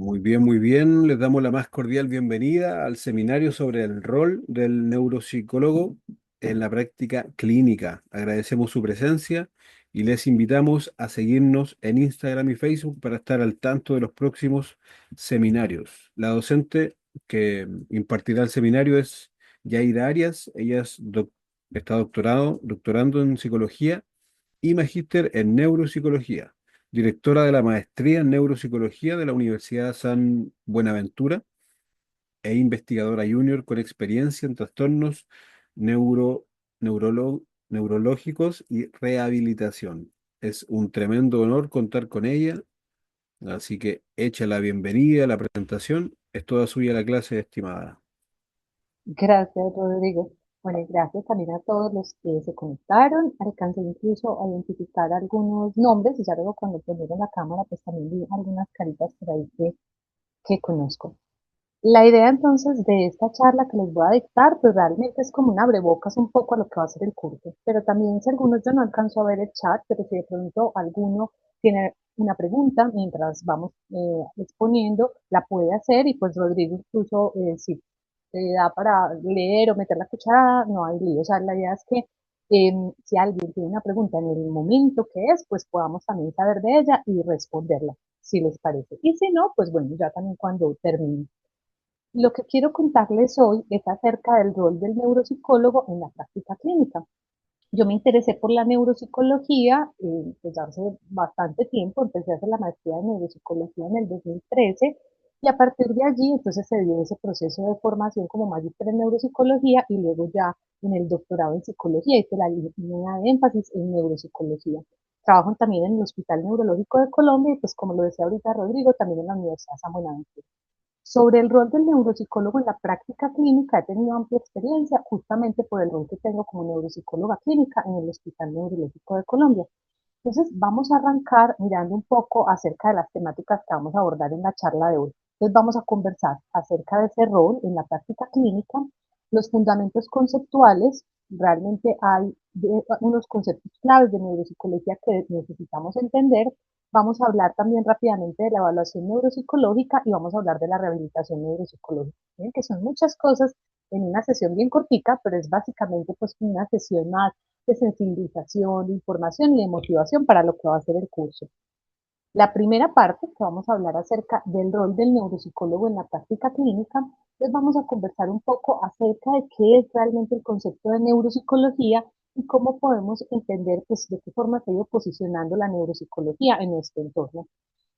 Muy bien, muy bien. Les damos la más cordial bienvenida al seminario sobre el rol del neuropsicólogo en la práctica clínica. Agradecemos su presencia y les invitamos a seguirnos en Instagram y Facebook para estar al tanto de los próximos seminarios. La docente que impartirá el seminario es Yaira Arias. Está doctorando en psicología y magíster en neuropsicología, directora de la maestría en neuropsicología de la Universidad San Buenaventura e investigadora junior con experiencia en trastornos neuro, neurológicos y rehabilitación. Es un tremendo honor contar con ella, así que echa la bienvenida, la presentación. Es toda suya la clase, estimada. Gracias, Rodrigo. Bueno, y gracias también a todos los que se conectaron. Alcancé incluso a identificar algunos nombres y ya luego cuando prendieron la cámara, pues también vi algunas caritas por ahí que conozco. La idea entonces de esta charla que les voy a dictar, pues realmente es como un abrebocas un poco a lo que va a ser el curso. Pero también si algunos yo no alcanzo a ver el chat, pero si de pronto alguno tiene una pregunta mientras vamos exponiendo, la puede hacer y pues Rodrigo incluso si te da para leer o meter la cuchara, no hay lío. O sea, la idea es que si alguien tiene una pregunta en el momento que es, pues podamos también saber de ella y responderla, si les parece. Y si no, pues bueno, ya también cuando termine. Lo que quiero contarles hoy es acerca del rol del neuropsicólogo en la práctica clínica. Yo me interesé por la neuropsicología pues hace bastante tiempo, empecé a hacer la maestría de neuropsicología en el 2013 y a partir de allí entonces se dio ese proceso de formación como magíster en neuropsicología y luego ya en el doctorado en psicología hice la línea de énfasis en neuropsicología. Trabajo también en el Hospital Neurológico de Colombia y pues como lo decía ahorita Rodrigo, también en la Universidad San Buenaventura. Sobre el rol del neuropsicólogo en la práctica clínica, he tenido amplia experiencia justamente por el rol que tengo como neuropsicóloga clínica en el Hospital Neurológico de Colombia. Entonces, vamos a arrancar mirando un poco acerca de las temáticas que vamos a abordar en la charla de hoy. Entonces, vamos a conversar acerca de ese rol en la práctica clínica, los fundamentos conceptuales. Realmente hay unos conceptos claves de neuropsicología que necesitamos entender. Vamos a hablar también rápidamente de la evaluación neuropsicológica y vamos a hablar de la rehabilitación neuropsicológica, ¿bien? Que son muchas cosas en una sesión bien cortica, pero es básicamente pues una sesión más de sensibilización, de información y de motivación para lo que va a ser el curso. La primera parte, que vamos a hablar acerca del rol del neuropsicólogo en la práctica clínica, pues vamos a conversar un poco acerca de qué es realmente el concepto de neuropsicología y cómo podemos entender pues, de qué forma se ha ido posicionando la neuropsicología en nuestro entorno.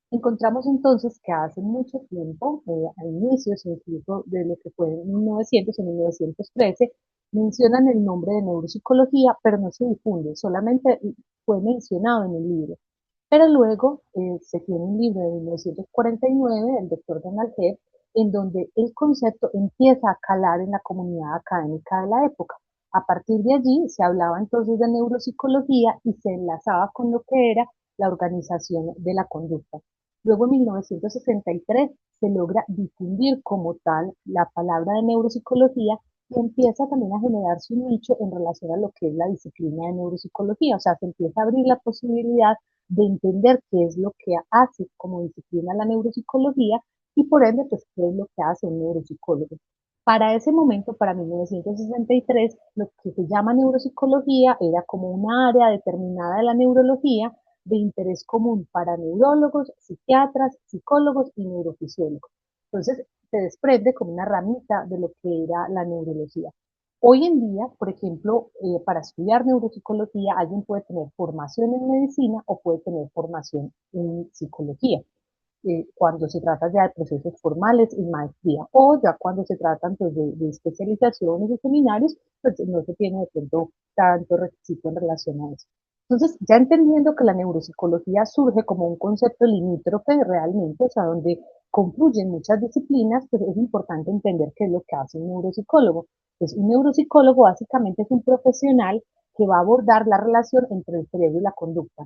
Encontramos entonces que hace mucho tiempo, a inicios incluso de lo que fue en 1900, en 1913, mencionan el nombre de neuropsicología, pero no se difunde, solamente fue mencionado en el libro. Pero luego se tiene un libro de 1949 del doctor Donald Hebb, en donde el concepto empieza a calar en la comunidad académica de la época. A partir de allí se hablaba entonces de neuropsicología y se enlazaba con lo que era la organización de la conducta. Luego en 1963 se logra difundir como tal la palabra de neuropsicología y empieza también a generarse un nicho en relación a lo que es la disciplina de neuropsicología. O sea, se empieza a abrir la posibilidad de entender qué es lo que hace como disciplina la neuropsicología y por ende, pues, qué es lo que hace un neuropsicólogo. Para ese momento, para 1963, lo que se llama neuropsicología era como una área determinada de la neurología de interés común para neurólogos, psiquiatras, psicólogos y neurofisiólogos. Entonces, se desprende como una ramita de lo que era la neurología. Hoy en día, por ejemplo, para estudiar neuropsicología, alguien puede tener formación en medicina o puede tener formación en psicología, cuando se trata ya de procesos formales y maestría, o ya cuando se tratan pues, de especializaciones y seminarios, pues no se tiene de pronto tanto requisito en relación a eso. Entonces, ya entendiendo que la neuropsicología surge como un concepto limítrofe realmente, o sea, donde confluyen muchas disciplinas, pues es importante entender qué es lo que hace un neuropsicólogo. Pues un neuropsicólogo básicamente es un profesional que va a abordar la relación entre el cerebro y la conducta.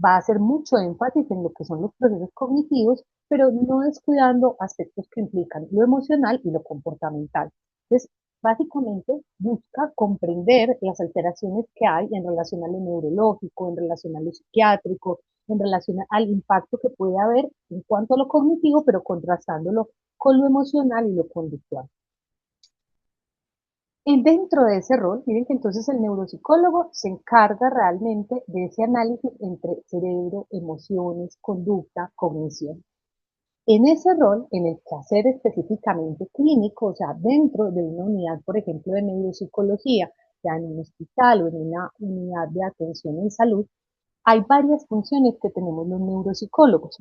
Va a hacer mucho énfasis en lo que son los procesos cognitivos, pero no descuidando aspectos que implican lo emocional y lo comportamental. Entonces, básicamente busca comprender las alteraciones que hay en relación a lo neurológico, en relación a lo psiquiátrico, en relación al impacto que puede haber en cuanto a lo cognitivo, pero contrastándolo con lo emocional y lo conductual. Dentro de ese rol, miren que entonces el neuropsicólogo se encarga realmente de ese análisis entre cerebro, emociones, conducta, cognición. En ese rol, en el quehacer específicamente clínico, o sea, dentro de una unidad, por ejemplo, de neuropsicología, ya en un hospital o en una unidad de atención en salud, hay varias funciones que tenemos los neuropsicólogos.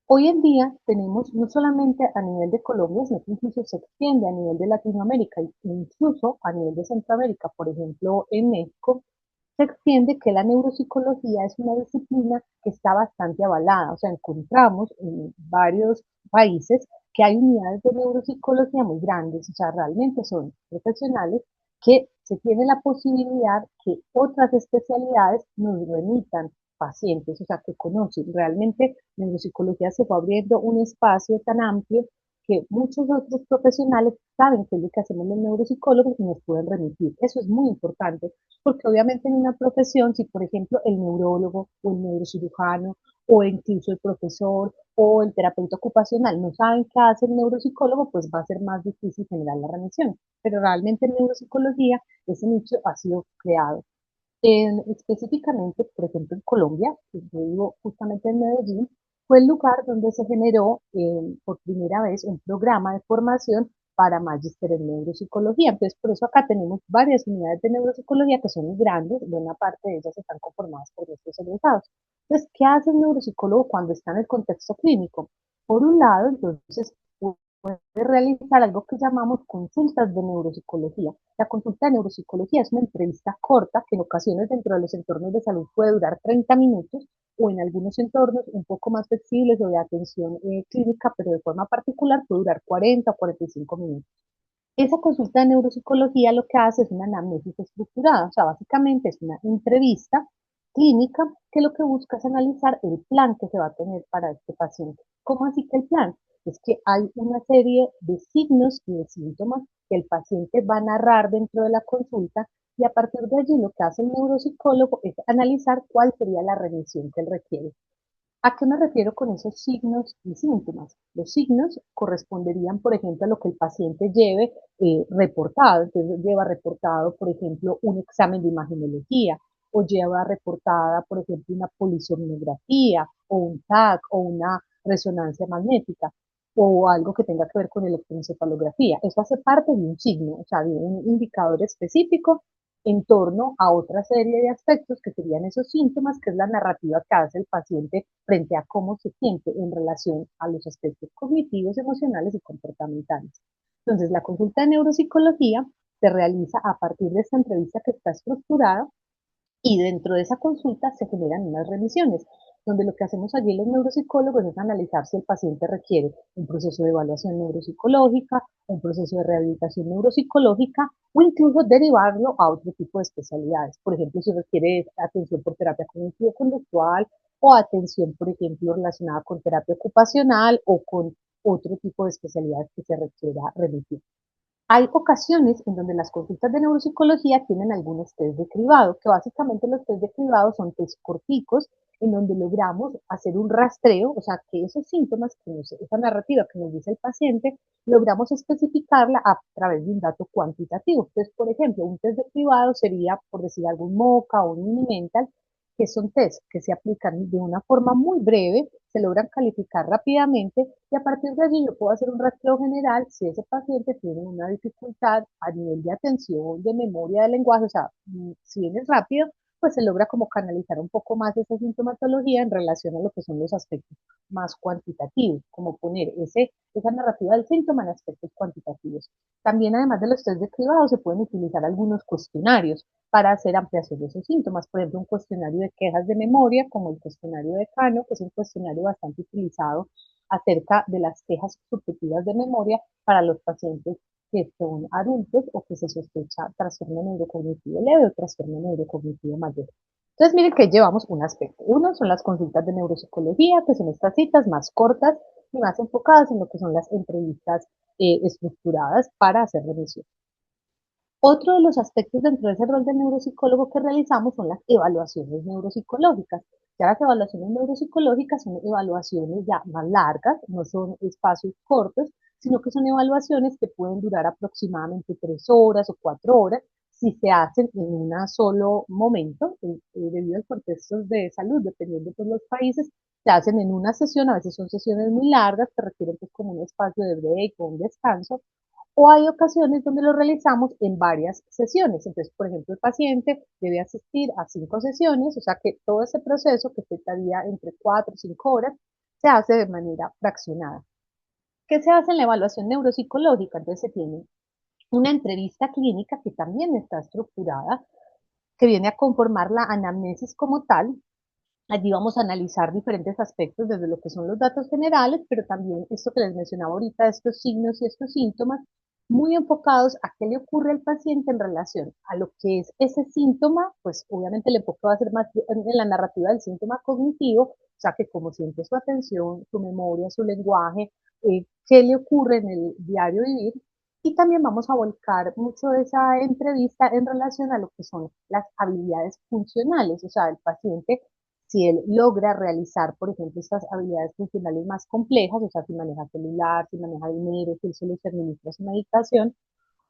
Hoy en día tenemos no solamente a nivel de Colombia, sino que incluso se extiende a nivel de Latinoamérica e incluso a nivel de Centroamérica, por ejemplo, en México, se extiende que la neuropsicología es una disciplina que está bastante avalada, o sea, encontramos en varios países que hay unidades de neuropsicología muy grandes, o sea, realmente son profesionales que se tiene la posibilidad que otras especialidades nos remitan pacientes, o sea, que conocen. Realmente neuropsicología se fue abriendo un espacio tan amplio que muchos otros profesionales saben qué es lo que hacemos los neuropsicólogos y nos pueden remitir. Eso es muy importante porque obviamente en una profesión, si por ejemplo el neurólogo o el neurocirujano o incluso el profesor o el terapeuta ocupacional no saben qué hace el neuropsicólogo, pues va a ser más difícil generar la remisión. Pero realmente en neuropsicología ese nicho ha sido creado. Específicamente, por ejemplo, en Colombia, que yo vivo justamente en Medellín, fue el lugar donde se generó por primera vez un programa de formación para magíster en neuropsicología. Entonces, por eso acá tenemos varias unidades de neuropsicología que son muy grandes, buena parte de ellas están conformadas por nuestros egresados. Entonces, ¿qué hace el neuropsicólogo cuando está en el contexto clínico? Por un lado, entonces, puede realizar algo que llamamos consultas de neuropsicología. La consulta de neuropsicología es una entrevista corta que en ocasiones dentro de los entornos de salud puede durar 30 minutos o en algunos entornos un poco más flexibles o de atención clínica, pero de forma particular puede durar 40 o 45 minutos. Esa consulta de neuropsicología lo que hace es una anamnesis estructurada, o sea, básicamente es una entrevista clínica que lo que busca es analizar el plan que se va a tener para este paciente. ¿Cómo así que el plan? Es que hay una serie de signos y de síntomas que el paciente va a narrar dentro de la consulta y a partir de allí lo que hace el neuropsicólogo es analizar cuál sería la remisión que él requiere. ¿A qué me refiero con esos signos y síntomas? Los signos corresponderían, por ejemplo, a lo que el paciente lleve reportado. Entonces, lleva reportado, por ejemplo, un examen de imagenología o lleva reportada, por ejemplo, una polisomnografía o un TAC o una resonancia magnética o algo que tenga que ver con electroencefalografía. Eso hace parte de un signo, o sea, de un indicador específico en torno a otra serie de aspectos que serían esos síntomas, que es la narrativa que hace el paciente frente a cómo se siente en relación a los aspectos cognitivos, emocionales y comportamentales. Entonces, la consulta de neuropsicología se realiza a partir de esta entrevista que está estructurada y dentro de esa consulta se generan unas remisiones, donde lo que hacemos allí los neuropsicólogos es analizar si el paciente requiere un proceso de evaluación neuropsicológica, un proceso de rehabilitación neuropsicológica o incluso derivarlo a otro tipo de especialidades. Por ejemplo, si requiere atención por terapia cognitivo-conductual o atención, por ejemplo, relacionada con terapia ocupacional o con otro tipo de especialidades que se requiera remitir. Hay ocasiones en donde las consultas de neuropsicología tienen algunos test de cribado, que básicamente los test de cribado son test corticos en donde logramos hacer un rastreo, o sea, que esos síntomas, esa narrativa que nos dice el paciente, logramos especificarla a través de un dato cuantitativo. Entonces, por ejemplo, un test de cribado sería, por decir algún MOCA o un Mini-Mental, que son test que se aplican de una forma muy breve, se logran calificar rápidamente y a partir de allí yo puedo hacer un rastreo general si ese paciente tiene una dificultad a nivel de atención, de memoria, de lenguaje, o sea, si bien es rápido, pues se logra como canalizar un poco más esa sintomatología en relación a lo que son los aspectos más cuantitativos, como poner esa narrativa del síntoma en aspectos cuantitativos. También, además de los test de cribado, se pueden utilizar algunos cuestionarios para hacer ampliación de esos síntomas. Por ejemplo, un cuestionario de quejas de memoria, como el cuestionario de Cano, que es un cuestionario bastante utilizado acerca de las quejas subjetivas de memoria para los pacientes que son adultos o que se sospecha trastorno neurocognitivo leve o trastorno neurocognitivo mayor. Entonces, miren que llevamos un aspecto. Uno son las consultas de neuropsicología, que son estas citas más cortas y más enfocadas en lo que son las entrevistas estructuradas para hacer remisión. Otro de los aspectos dentro de ese rol del neuropsicólogo que realizamos son las evaluaciones neuropsicológicas. Ya las evaluaciones neuropsicológicas son evaluaciones ya más largas, no son espacios cortos, sino que son evaluaciones que pueden durar aproximadamente 3 horas o 4 horas si se hacen en un solo momento, debido al contexto de salud, dependiendo de los países, se hacen en una sesión, a veces son sesiones muy largas que requieren pues como un espacio de break o un descanso, o hay ocasiones donde lo realizamos en varias sesiones. Entonces, por ejemplo, el paciente debe asistir a 5 sesiones, o sea que todo ese proceso que afectaría entre 4 o 5 horas se hace de manera fraccionada. ¿Qué se hace en la evaluación neuropsicológica? Entonces se tiene una entrevista clínica que también está estructurada, que viene a conformar la anamnesis como tal. Allí vamos a analizar diferentes aspectos desde lo que son los datos generales, pero también esto que les mencionaba ahorita, estos signos y estos síntomas, muy enfocados a qué le ocurre al paciente en relación a lo que es ese síntoma, pues obviamente el enfoque va a ser más en la narrativa del síntoma cognitivo, o sea que cómo siente su atención, su memoria, su lenguaje, qué le ocurre en el diario vivir, y también vamos a volcar mucho de esa entrevista en relación a lo que son las habilidades funcionales, o sea, el paciente si él logra realizar, por ejemplo, estas habilidades funcionales más complejas, o sea, si maneja celular, si maneja dinero, si él solo se administra su medicación,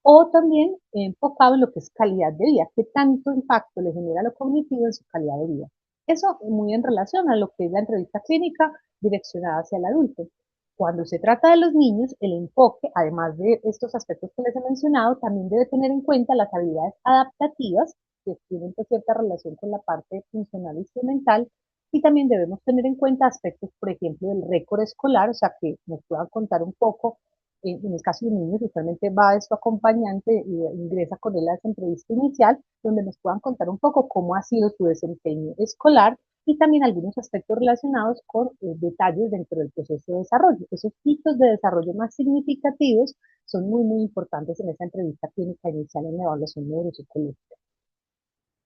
o también enfocado en lo que es calidad de vida, qué tanto impacto le genera lo cognitivo en su calidad de vida. Eso muy en relación a lo que es la entrevista clínica direccionada hacia el adulto. Cuando se trata de los niños, el enfoque, además de estos aspectos que les he mencionado, también debe tener en cuenta las habilidades adaptativas que tienen pues, cierta relación con la parte funcional e instrumental, y también debemos tener en cuenta aspectos, por ejemplo, del récord escolar, o sea, que nos puedan contar un poco en el caso de un niño, usualmente va a su acompañante y ingresa con él a esa entrevista inicial, donde nos puedan contar un poco cómo ha sido su desempeño escolar y también algunos aspectos relacionados con detalles dentro del proceso de desarrollo. Esos hitos de desarrollo más significativos son muy, muy importantes en esa entrevista clínica inicial en la evaluación neuropsicológica.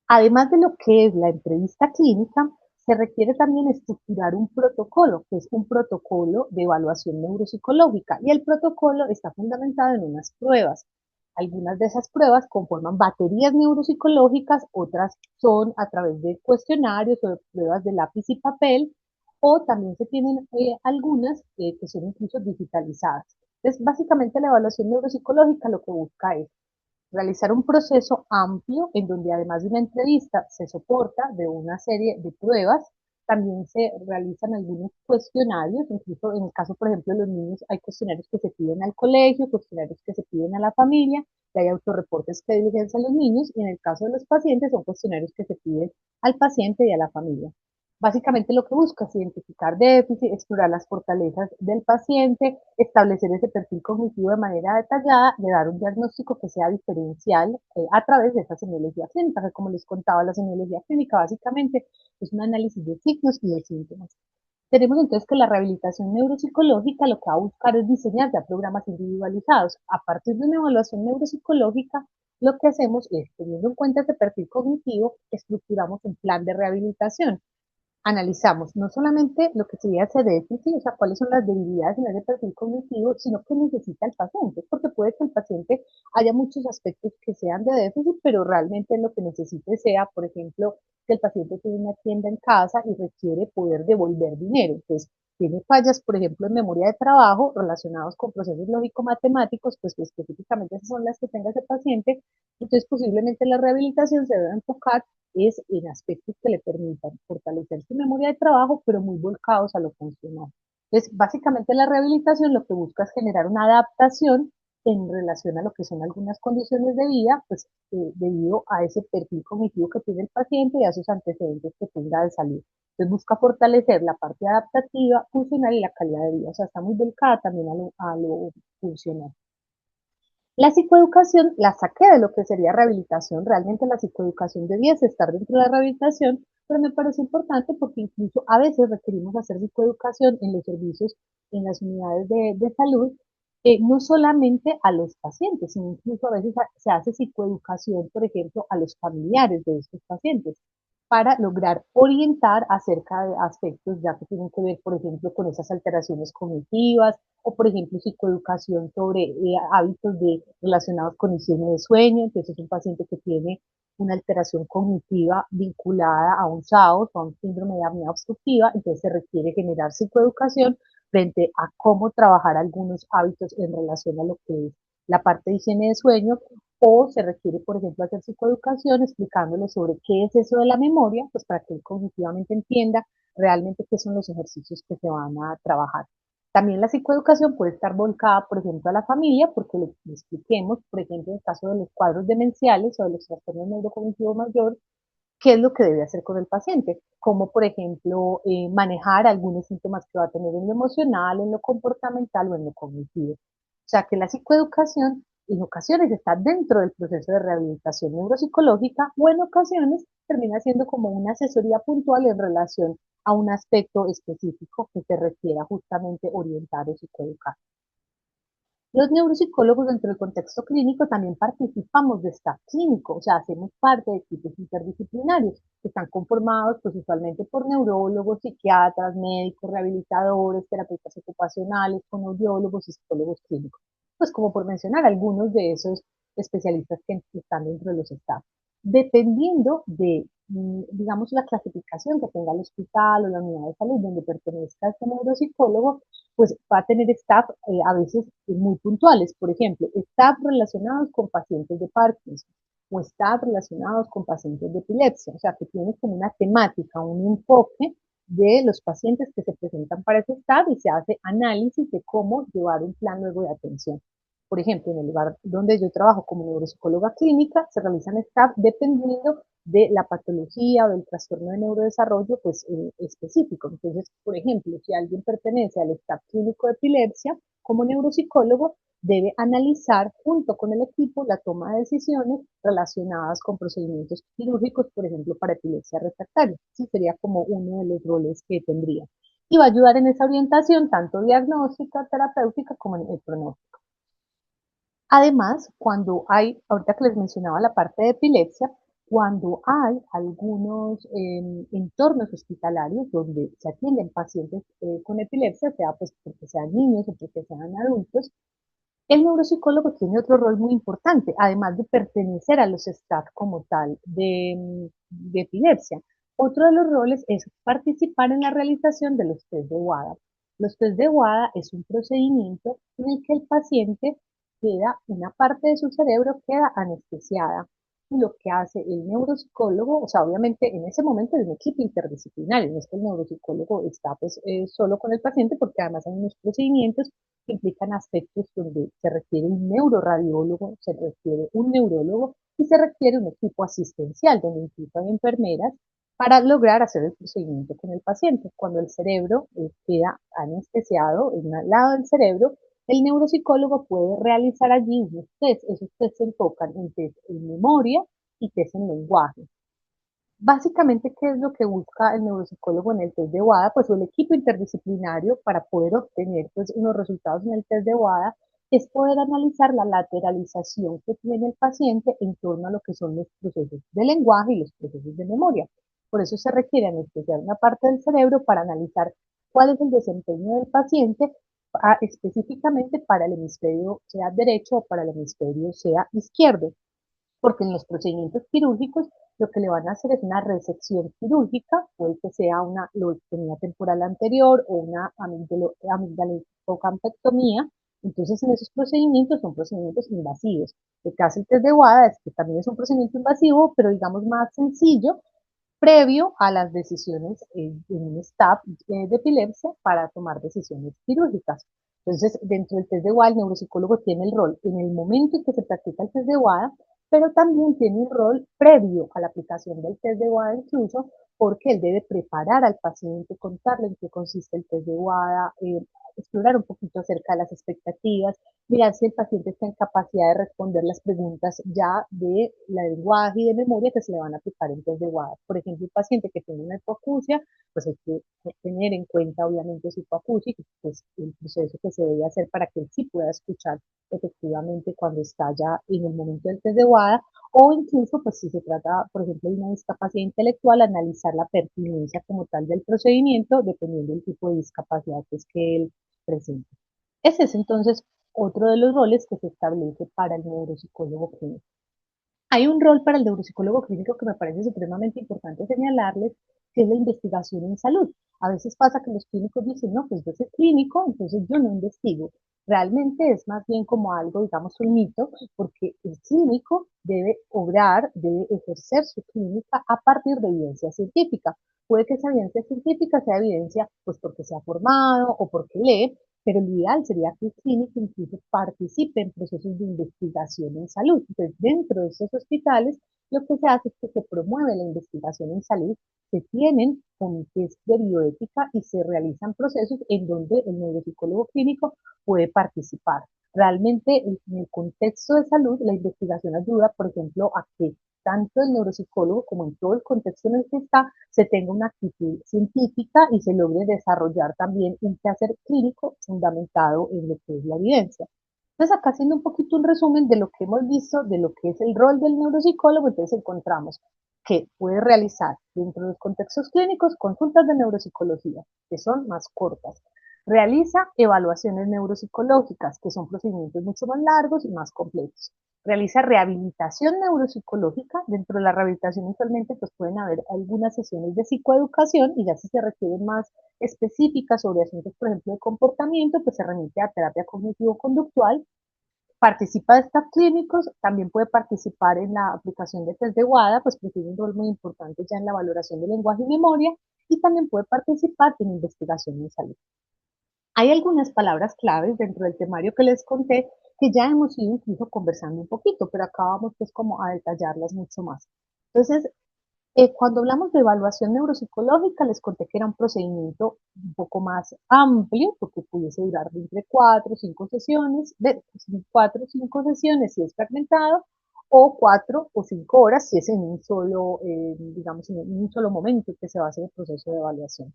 Además de lo que es la entrevista clínica, se requiere también estructurar un protocolo, que es un protocolo de evaluación neuropsicológica, y el protocolo está fundamentado en unas pruebas. Algunas de esas pruebas conforman baterías neuropsicológicas, otras son a través de cuestionarios o de pruebas de lápiz y papel, o también se tienen algunas que son incluso digitalizadas. Entonces, básicamente la evaluación neuropsicológica lo que busca es realizar un proceso amplio en donde además de una entrevista se soporta de una serie de pruebas, también se realizan algunos cuestionarios, incluso en el caso, por ejemplo, de los niños, hay cuestionarios que se piden al colegio, cuestionarios que se piden a la familia, y hay autorreportes que diligencian los niños, y en el caso de los pacientes son cuestionarios que se piden al paciente y a la familia. Básicamente lo que busca es identificar déficit, explorar las fortalezas del paciente, establecer ese perfil cognitivo de manera detallada, de dar un diagnóstico que sea diferencial a través de esa semiología clínica, que como les contaba, la semiología clínica básicamente es un análisis de signos y de síntomas. Tenemos entonces que la rehabilitación neuropsicológica lo que va a buscar es diseñar ya programas individualizados. A partir de una evaluación neuropsicológica, lo que hacemos es, teniendo en cuenta este perfil cognitivo, estructuramos un plan de rehabilitación. Analizamos no solamente lo que sería ese déficit, o sea, cuáles son las debilidades en ese perfil cognitivo, sino qué necesita el paciente, porque puede que el paciente haya muchos aspectos que sean de déficit, pero realmente lo que necesite sea, por ejemplo, que el paciente tiene una tienda en casa y requiere poder devolver dinero. Entonces, tiene fallas, por ejemplo, en memoria de trabajo relacionados con procesos lógico-matemáticos, pues que específicamente esas son las que tenga ese paciente. Entonces, posiblemente la rehabilitación se debe enfocar es en aspectos que le permitan fortalecer su memoria de trabajo, pero muy volcados a lo funcional. Entonces, básicamente la rehabilitación lo que busca es generar una adaptación en relación a lo que son algunas condiciones de vida, pues debido a ese perfil cognitivo que tiene el paciente y a sus antecedentes que tenga de salud. Entonces busca fortalecer la parte adaptativa, funcional y la calidad de vida. O sea, está muy volcada también a lo funcional. La psicoeducación la saqué de lo que sería rehabilitación. Realmente la psicoeducación debiese estar dentro de la rehabilitación, pero me parece importante porque incluso a veces requerimos hacer psicoeducación en los servicios, en las unidades de salud, no solamente a los pacientes, sino incluso a veces se hace psicoeducación, por ejemplo, a los familiares de estos pacientes para lograr orientar acerca de aspectos ya que tienen que ver, por ejemplo, con esas alteraciones cognitivas o, por ejemplo, psicoeducación sobre hábitos relacionados con higiene de sueño. Entonces, es un paciente que tiene una alteración cognitiva vinculada a un SAOS, a un síndrome de apnea obstructiva, entonces se requiere generar psicoeducación frente a cómo trabajar algunos hábitos en relación a lo que es la parte de higiene de sueño, o se requiere, por ejemplo, hacer psicoeducación explicándole sobre qué es eso de la memoria, pues para que él cognitivamente entienda realmente qué son los ejercicios que se van a trabajar. También la psicoeducación puede estar volcada, por ejemplo, a la familia, porque le expliquemos, por ejemplo, en el caso de los cuadros demenciales o de los trastornos neurocognitivos mayor, qué es lo que debe hacer con el paciente, como por ejemplo manejar algunos síntomas que va a tener en lo emocional, en lo comportamental o en lo cognitivo. O sea que la psicoeducación en ocasiones está dentro del proceso de rehabilitación neuropsicológica o en ocasiones termina siendo como una asesoría puntual en relación a un aspecto específico que se requiera justamente orientar o psicoeducar. Los neuropsicólogos dentro del contexto clínico también participamos de staff clínico, o sea, hacemos parte de equipos interdisciplinarios que están conformados pues usualmente por neurólogos, psiquiatras, médicos, rehabilitadores, terapeutas ocupacionales, fonoaudiólogos y psicólogos clínicos. Pues como por mencionar algunos de esos especialistas que están dentro de los staff. Dependiendo de, digamos, la clasificación que tenga el hospital o la unidad de salud donde pertenezca este neuropsicólogo, pues va a tener staff a veces muy puntuales, por ejemplo, staff relacionados con pacientes de Parkinson o staff relacionados con pacientes de epilepsia, o sea, que tiene como una temática, un enfoque de los pacientes que se presentan para ese staff y se hace análisis de cómo llevar un plan luego de atención. Por ejemplo, en el lugar donde yo trabajo como neuropsicóloga clínica, se realizan staff dependiendo de la patología o del trastorno de neurodesarrollo pues, específico. Entonces, por ejemplo, si alguien pertenece al staff clínico de epilepsia, como neuropsicólogo, debe analizar junto con el equipo la toma de decisiones relacionadas con procedimientos quirúrgicos, por ejemplo, para epilepsia refractaria. Ese sería como uno de los roles que tendría. Y va a ayudar en esa orientación tanto diagnóstica, terapéutica, como en el pronóstico. Además, cuando hay, ahorita que les mencionaba la parte de epilepsia, cuando hay algunos entornos hospitalarios donde se atienden pacientes con epilepsia, sea pues porque sean niños o porque sean adultos, el neuropsicólogo tiene otro rol muy importante, además de pertenecer a los staff como tal de epilepsia. Otro de los roles es participar en la realización de los test de WADA. Los test de WADA es un procedimiento en el que el paciente queda, una parte de su cerebro queda anestesiada. Y lo que hace el neuropsicólogo, o sea, obviamente en ese momento es un equipo interdisciplinario, no es que el neuropsicólogo está pues solo con el paciente, porque además hay unos procedimientos que implican aspectos donde se requiere un neuroradiólogo, se requiere un neurólogo y se requiere un equipo asistencial donde implican enfermeras para lograr hacer el procedimiento con el paciente. Cuando el cerebro queda anestesiado en un lado del cerebro, el neuropsicólogo puede realizar allí unos test. Esos test se enfocan en test en memoria y test en lenguaje. Básicamente, ¿qué es lo que busca el neuropsicólogo en el test de WADA? Pues el equipo interdisciplinario para poder obtener pues, unos resultados en el test de WADA es poder analizar la lateralización que tiene el paciente en torno a lo que son los procesos de lenguaje y los procesos de memoria. Por eso se requiere anestesiar una parte del cerebro para analizar cuál es el desempeño del paciente específicamente para el hemisferio sea derecho o para el hemisferio sea izquierdo, porque en los procedimientos quirúrgicos lo que le van a hacer es una resección quirúrgica, puede que sea una lobectomía temporal anterior o una amigdalocampectomía. Entonces, en esos procedimientos son procedimientos invasivos. El caso del test de WADA es que también es un procedimiento invasivo, pero digamos más sencillo, previo a las decisiones en un staff de epilepsia para tomar decisiones quirúrgicas. Entonces, dentro del test de WADA, el neuropsicólogo tiene el rol en el momento en que se practica el test de WADA, pero también tiene un rol previo a la aplicación del test de WADA incluso, porque él debe preparar al paciente, contarle en qué consiste el test de WADA, explorar un poquito acerca de las expectativas, mirar si el paciente está en capacidad de responder las preguntas ya de la lenguaje y de memoria que se le van a aplicar en test de WADA. Por ejemplo, un paciente que tiene una hipoacusia, pues hay que tener en cuenta obviamente su hipoacusia, que es el proceso que se debe hacer para que él sí pueda escuchar efectivamente cuando está ya en el momento del test de WADA, o incluso, pues si se trata, por ejemplo, de una discapacidad intelectual, analizar la pertinencia como tal del procedimiento, dependiendo del tipo de discapacidad pues, que él presente. Ese es entonces otro de los roles que se establece para el neuropsicólogo clínico. Hay un rol para el neuropsicólogo clínico que me parece supremamente importante señalarles, que es la investigación en salud. A veces pasa que los clínicos dicen, no, pues yo soy clínico, entonces yo no investigo. Realmente es más bien como algo, digamos, un mito, porque el clínico debe obrar, debe ejercer su clínica a partir de evidencia científica. Puede que esa evidencia científica sea evidencia, pues porque se ha formado o porque lee, pero lo ideal sería que el clínico incluso participe en procesos de investigación en salud. Entonces, dentro de esos hospitales, lo que se hace es que se promueve la investigación en salud, se tienen comités de bioética y se realizan procesos en donde el neuropsicólogo clínico puede participar. Realmente, en el contexto de salud, la investigación ayuda, por ejemplo, a que tanto el neuropsicólogo como en todo el contexto en el que está, se tenga una actitud científica y se logre desarrollar también un quehacer clínico fundamentado en lo que es la evidencia. Entonces, acá haciendo un poquito un resumen de lo que hemos visto, de lo que es el rol del neuropsicólogo, entonces encontramos que puede realizar dentro de los contextos clínicos consultas de neuropsicología, que son más cortas. Realiza evaluaciones neuropsicológicas, que son procedimientos mucho más largos y más complejos. Realiza rehabilitación neuropsicológica. Dentro de la rehabilitación usualmente pues pueden haber algunas sesiones de psicoeducación y ya si se requieren más específicas sobre asuntos, por ejemplo, de comportamiento, pues se remite a terapia cognitivo-conductual. Participa de staff clínicos, también puede participar en la aplicación de test de WADA, pues que tiene un rol muy importante ya en la valoración de lenguaje y memoria, y también puede participar en investigación en salud. Hay algunas palabras claves dentro del temario que les conté que ya hemos ido incluso conversando un poquito, pero acá vamos pues como a detallarlas mucho más. Entonces, cuando hablamos de evaluación neuropsicológica, les conté que era un procedimiento un poco más amplio, porque pudiese durar de entre 4 o 5 sesiones, de 4 o 5 sesiones si es fragmentado, o 4 o 5 horas si es en un solo, digamos, en un solo momento que se va a hacer el proceso de evaluación.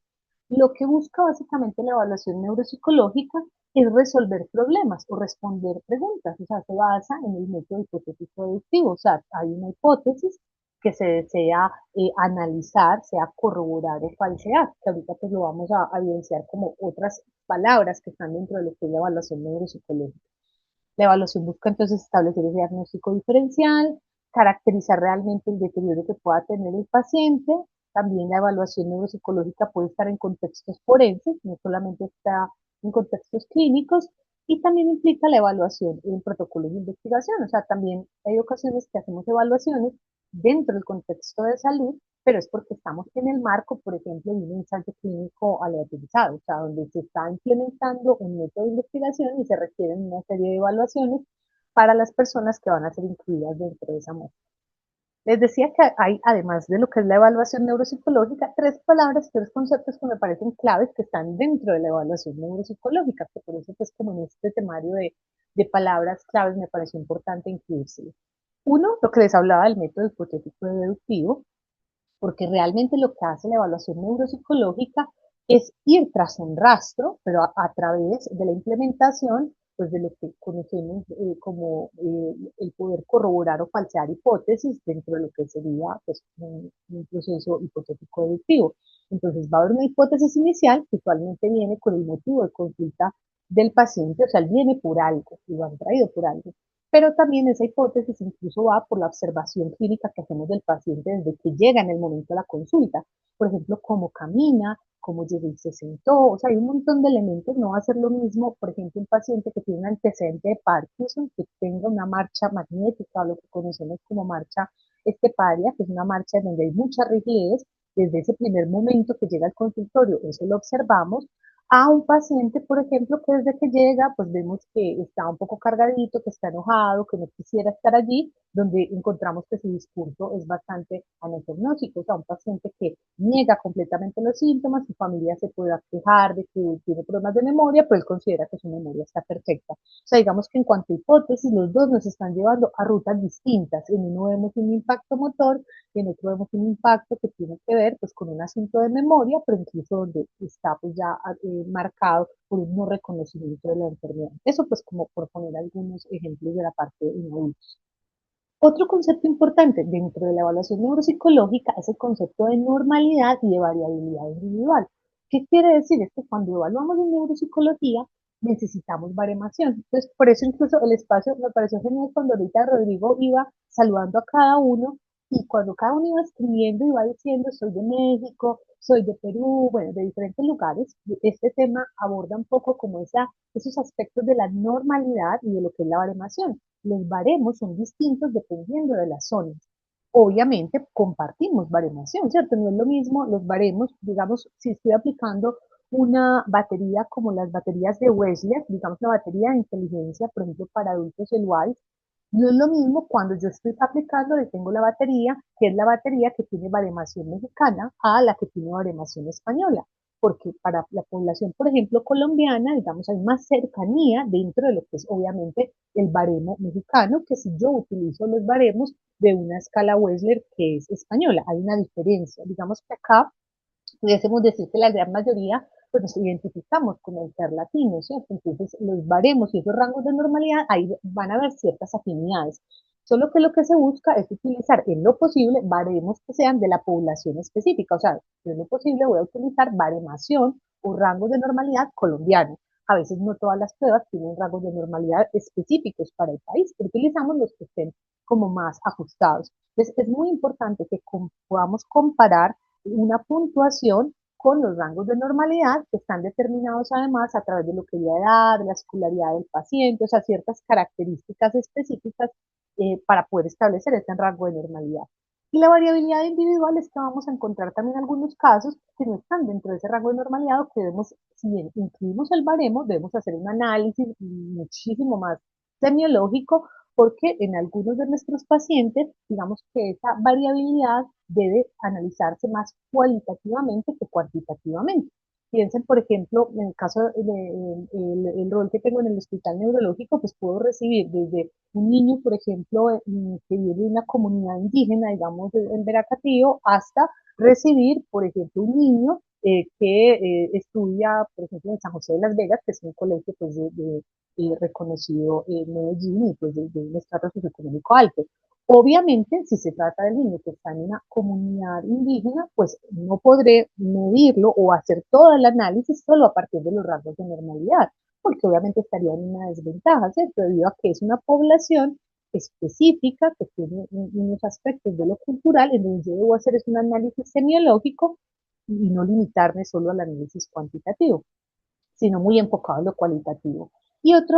Lo que busca básicamente la evaluación neuropsicológica es resolver problemas o responder preguntas, o sea, se basa en el método hipotético deductivo, o sea, hay una hipótesis que se desea analizar, sea corroborar o falsear, que ahorita pues lo vamos a evidenciar como otras palabras que están dentro de lo que es la evaluación neuropsicológica. La evaluación busca entonces establecer el diagnóstico diferencial, caracterizar realmente el deterioro que pueda tener el paciente. También la evaluación neuropsicológica puede estar en contextos forenses, no solamente está en contextos clínicos, y también implica la evaluación en protocolos de investigación. O sea, también hay ocasiones que hacemos evaluaciones dentro del contexto de salud, pero es porque estamos en el marco, por ejemplo, de un ensayo clínico aleatorizado, o sea, donde se está implementando un método de investigación y se requieren una serie de evaluaciones para las personas que van a ser incluidas dentro de esa muestra. Les decía que hay, además de lo que es la evaluación neuropsicológica, 3 palabras, 3 conceptos que me parecen claves que están dentro de la evaluación neuropsicológica, que por eso pues como en este temario de palabras claves me pareció importante incluirse. Uno, lo que les hablaba del método hipotético deductivo, porque realmente lo que hace la evaluación neuropsicológica es ir tras un rastro, pero a través de la implementación pues de lo que conocemos como el poder corroborar o falsear hipótesis dentro de lo que sería pues, un proceso hipotético deductivo. Entonces va a haber una hipótesis inicial que usualmente viene con el motivo de consulta del paciente, o sea, él viene por algo y lo han traído por algo, pero también esa hipótesis incluso va por la observación clínica que hacemos del paciente desde que llega en el momento de la consulta. Por ejemplo, cómo camina, cómo llegó y se sentó, o sea, hay un montón de elementos, no va a ser lo mismo, por ejemplo, un paciente que tiene un antecedente de Parkinson, que tenga una marcha magnética, o lo que conocemos como marcha esteparia, que es una marcha donde hay mucha rigidez, desde ese primer momento que llega al consultorio, eso lo observamos, a un paciente, por ejemplo, que desde que llega, pues vemos que está un poco cargadito, que está enojado, que no quisiera estar allí, donde encontramos que su discurso es bastante anatognóstico, o sea, un paciente que niega completamente los síntomas, su familia se puede quejar de que tiene problemas de memoria, pero él considera que su memoria está perfecta. O sea, digamos que en cuanto a hipótesis, los dos nos están llevando a rutas distintas. En uno vemos un impacto motor y en otro vemos un impacto que tiene que ver pues con un asunto de memoria, pero incluso donde está pues ya marcado por un no reconocimiento de la enfermedad. Eso pues como por poner algunos ejemplos de la parte de adultos. Otro concepto importante dentro de la evaluación neuropsicológica es el concepto de normalidad y de variabilidad individual. ¿Qué quiere decir? Es que cuando evaluamos en neuropsicología, necesitamos baremación. Entonces, por eso incluso el espacio me pareció genial cuando ahorita Rodrigo iba saludando a cada uno y cuando cada uno iba escribiendo, iba diciendo, soy de México, soy de Perú, bueno, de diferentes lugares. Este tema aborda un poco como esos aspectos de la normalidad y de lo que es la baremación. Los baremos son distintos dependiendo de las zonas. Obviamente compartimos baremación, ¿cierto? No es lo mismo los baremos, digamos, si estoy aplicando una batería como las baterías de Wesler, digamos la batería de inteligencia, por ejemplo, para adultos el WISE, no es lo mismo cuando yo estoy aplicando, le tengo la batería, que es la batería que tiene baremación mexicana, a la que tiene baremación española. Porque para la población, por ejemplo, colombiana, digamos, hay más cercanía dentro de lo que es obviamente el baremo mexicano, que si yo utilizo los baremos de una escala Wesler que es española. Hay una diferencia. Digamos que acá pudiésemos decir que la gran mayoría pues nos identificamos con el ser latino, ¿cierto? Entonces los baremos y esos rangos de normalidad, ahí van a haber ciertas afinidades. Solo que lo que se busca es utilizar en lo posible baremos que sean de la población específica, o sea, en lo posible voy a utilizar baremación o rangos de normalidad colombiano. A veces no todas las pruebas tienen rangos de normalidad específicos para el país, pero utilizamos los que estén como más ajustados. Entonces es muy importante que podamos comparar una puntuación con los rangos de normalidad que están determinados además a través de lo que es la edad, la escolaridad del paciente, o sea, ciertas características específicas para poder establecer este rango de normalidad. Y la variabilidad individual es que vamos a encontrar también algunos casos que no están dentro de ese rango de normalidad o que debemos, si bien incluimos el baremo, debemos hacer un análisis muchísimo más semiológico porque en algunos de nuestros pacientes, digamos que esa variabilidad debe analizarse más cualitativamente que cuantitativamente. Piensen, por ejemplo, en el caso del rol que tengo en el hospital neurológico, pues puedo recibir desde un niño, por ejemplo, que vive en una comunidad indígena, digamos, en Veracatío, hasta recibir, por ejemplo, un niño que estudia, por ejemplo, en San José de las Vegas, que es un colegio pues, reconocido en Medellín y pues de un estrato socioeconómico alto. Obviamente, si se trata del niño que está en una comunidad indígena, pues no podré medirlo o hacer todo el análisis solo a partir de los rangos de normalidad, porque obviamente estaría en una desventaja, ¿cierto? Debido a que es una población específica que tiene unos aspectos de lo cultural, en donde yo debo hacer es un análisis semiológico y no limitarme solo al análisis cuantitativo, sino muy enfocado en lo cualitativo. Y otro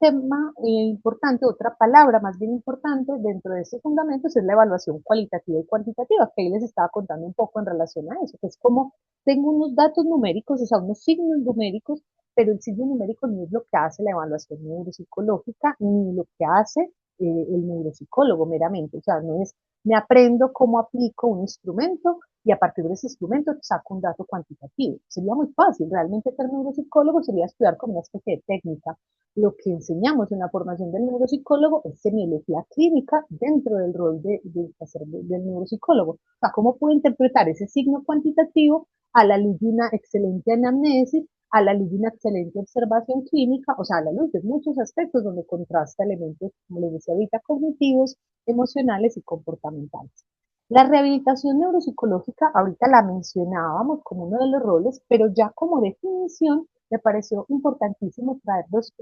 tema importante, otra palabra más bien importante dentro de estos fundamentos es la evaluación cualitativa y cuantitativa, que ahí les estaba contando un poco en relación a eso, que es como tengo unos datos numéricos, o sea, unos signos numéricos, pero el signo numérico no es lo que hace la evaluación neuropsicológica ni lo que hace el neuropsicólogo meramente, o sea, no es me aprendo cómo aplico un instrumento y a partir de ese instrumento saco un dato cuantitativo. Sería muy fácil, realmente ser neuropsicólogo sería estudiar como una especie de técnica. Lo que enseñamos en la formación del neuropsicólogo es semiología clínica dentro del rol del neuropsicólogo. O sea, cómo puedo interpretar ese signo cuantitativo a la luz de una excelente anamnesis, a la luz de una excelente observación clínica, o sea, a la luz de muchos aspectos donde contrasta elementos, como les decía ahorita, cognitivos, emocionales y comportamentales. La rehabilitación neuropsicológica, ahorita la mencionábamos como uno de los roles, pero ya como definición me pareció importantísimo traer dos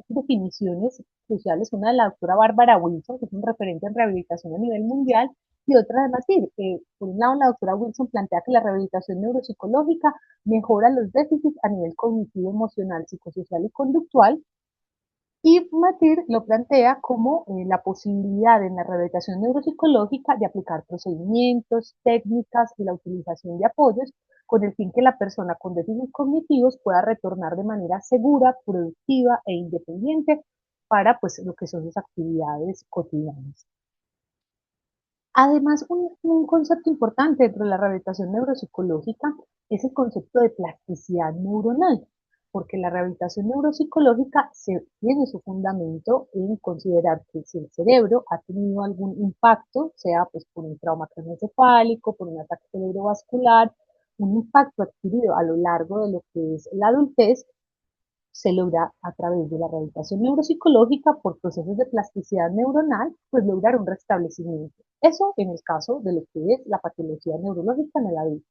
definiciones cruciales, una de la doctora Bárbara Wilson, que es un referente en rehabilitación a nivel mundial, y otra de Matir. Por un lado, la doctora Wilson plantea que la rehabilitación neuropsicológica mejora los déficits a nivel cognitivo, emocional, psicosocial y conductual, y Matir lo plantea como la posibilidad en la rehabilitación neuropsicológica de aplicar procedimientos, técnicas y la utilización de apoyos con el fin que la persona con déficits cognitivos pueda retornar de manera segura, productiva e independiente para pues, lo que son sus actividades cotidianas. Además, un concepto importante dentro de la rehabilitación neuropsicológica es el concepto de plasticidad neuronal, porque la rehabilitación neuropsicológica tiene su fundamento en considerar que si el cerebro ha tenido algún impacto, sea pues por un trauma craneoencefálico, por un ataque cerebrovascular, un impacto adquirido a lo largo de lo que es la adultez, se logra a través de la rehabilitación neuropsicológica por procesos de plasticidad neuronal, pues lograr un restablecimiento. Eso en el caso de lo que es la patología neurológica en el adulto.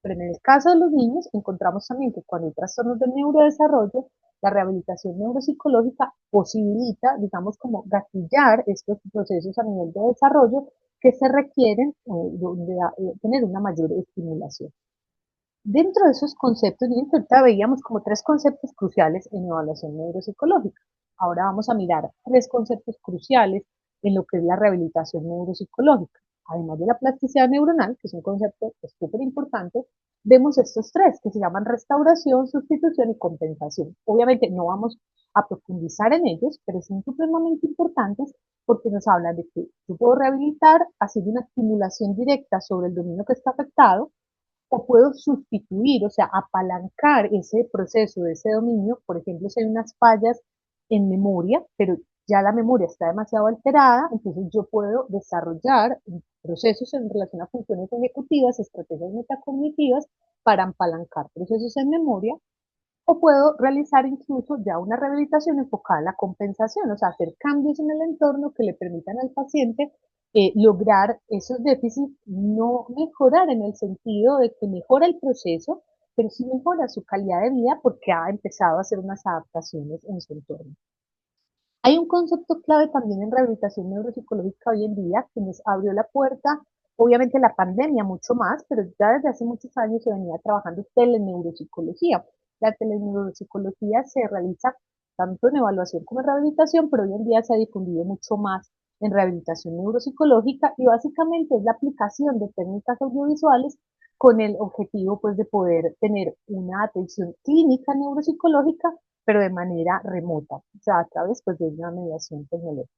Pero en el caso de los niños encontramos también que cuando hay trastornos del neurodesarrollo, La rehabilitación neuropsicológica posibilita, digamos, como gatillar estos procesos a nivel de desarrollo que se requieren de tener una mayor estimulación. Dentro de esos conceptos, miren que ahorita veíamos como tres conceptos cruciales en evaluación neuropsicológica. Ahora vamos a mirar tres conceptos cruciales en lo que es la rehabilitación neuropsicológica. Además de la plasticidad neuronal, que es un concepto súper importante, vemos estos tres que se llaman restauración, sustitución y compensación. Obviamente no vamos a profundizar en ellos, pero son supremamente importantes porque nos hablan de que yo puedo rehabilitar haciendo una estimulación directa sobre el dominio que está afectado, o puedo sustituir, o sea, apalancar ese proceso de ese dominio. Por ejemplo, si hay unas fallas en memoria, pero ya la memoria está demasiado alterada, entonces yo puedo desarrollar procesos en relación a funciones ejecutivas, estrategias metacognitivas para apalancar procesos en memoria, o puedo realizar incluso ya una rehabilitación enfocada a la compensación, o sea, hacer cambios en el entorno que le permitan al paciente lograr esos déficits, no mejorar en el sentido de que mejora el proceso, pero sí mejora su calidad de vida porque ha empezado a hacer unas adaptaciones en su entorno. Hay un concepto clave también en rehabilitación neuropsicológica hoy en día que nos abrió la puerta, obviamente la pandemia mucho más, pero ya desde hace muchos años se venía trabajando teleneuropsicología. La teleneuropsicología se realiza tanto en evaluación como en rehabilitación, pero hoy en día se ha difundido mucho más en rehabilitación neuropsicológica y básicamente es la aplicación de técnicas audiovisuales con el objetivo pues de poder tener una atención clínica neuropsicológica pero de manera remota, o sea, a través pues, de una mediación tecnológica.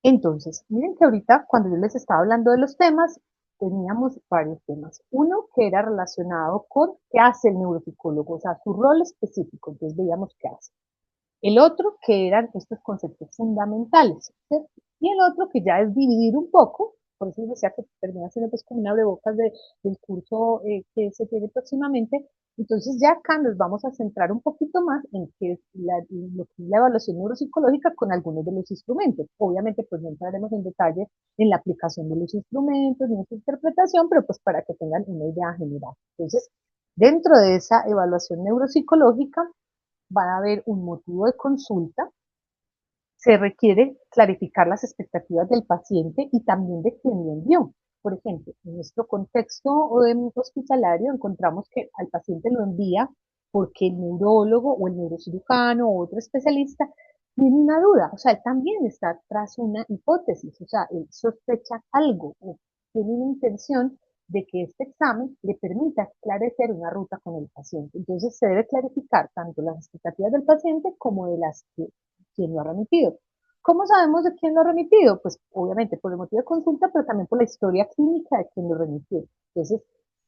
Entonces, miren que ahorita cuando yo les estaba hablando de los temas, teníamos varios temas. Uno que era relacionado con qué hace el neuropsicólogo, o sea, su rol específico, entonces veíamos qué hace. El otro que eran estos conceptos fundamentales, ¿cierto? Y el otro que ya es dividir un poco, por eso les decía que termina siendo pues como una abrebocas del curso que se tiene próximamente. Entonces ya acá nos vamos a centrar un poquito más en qué es lo que es la evaluación neuropsicológica con algunos de los instrumentos. Obviamente pues no entraremos en detalle en la aplicación de los instrumentos, ni en su interpretación, pero pues para que tengan una idea general. Entonces, dentro de esa evaluación neuropsicológica, va a haber un motivo de consulta, se requiere clarificar las expectativas del paciente y también de quien lo envió. Por ejemplo, en nuestro contexto hospitalario encontramos que al paciente lo envía porque el neurólogo o el neurocirujano o otro especialista tiene una duda, o sea, él también está tras una hipótesis, o sea, él sospecha algo o tiene una intención de que este examen le permita esclarecer una ruta con el paciente. Entonces se debe clarificar tanto las expectativas del paciente como de las que quien lo ha remitido. ¿Cómo sabemos de quién lo ha remitido? Pues obviamente por el motivo de consulta, pero también por la historia clínica de quien lo remitió. Entonces,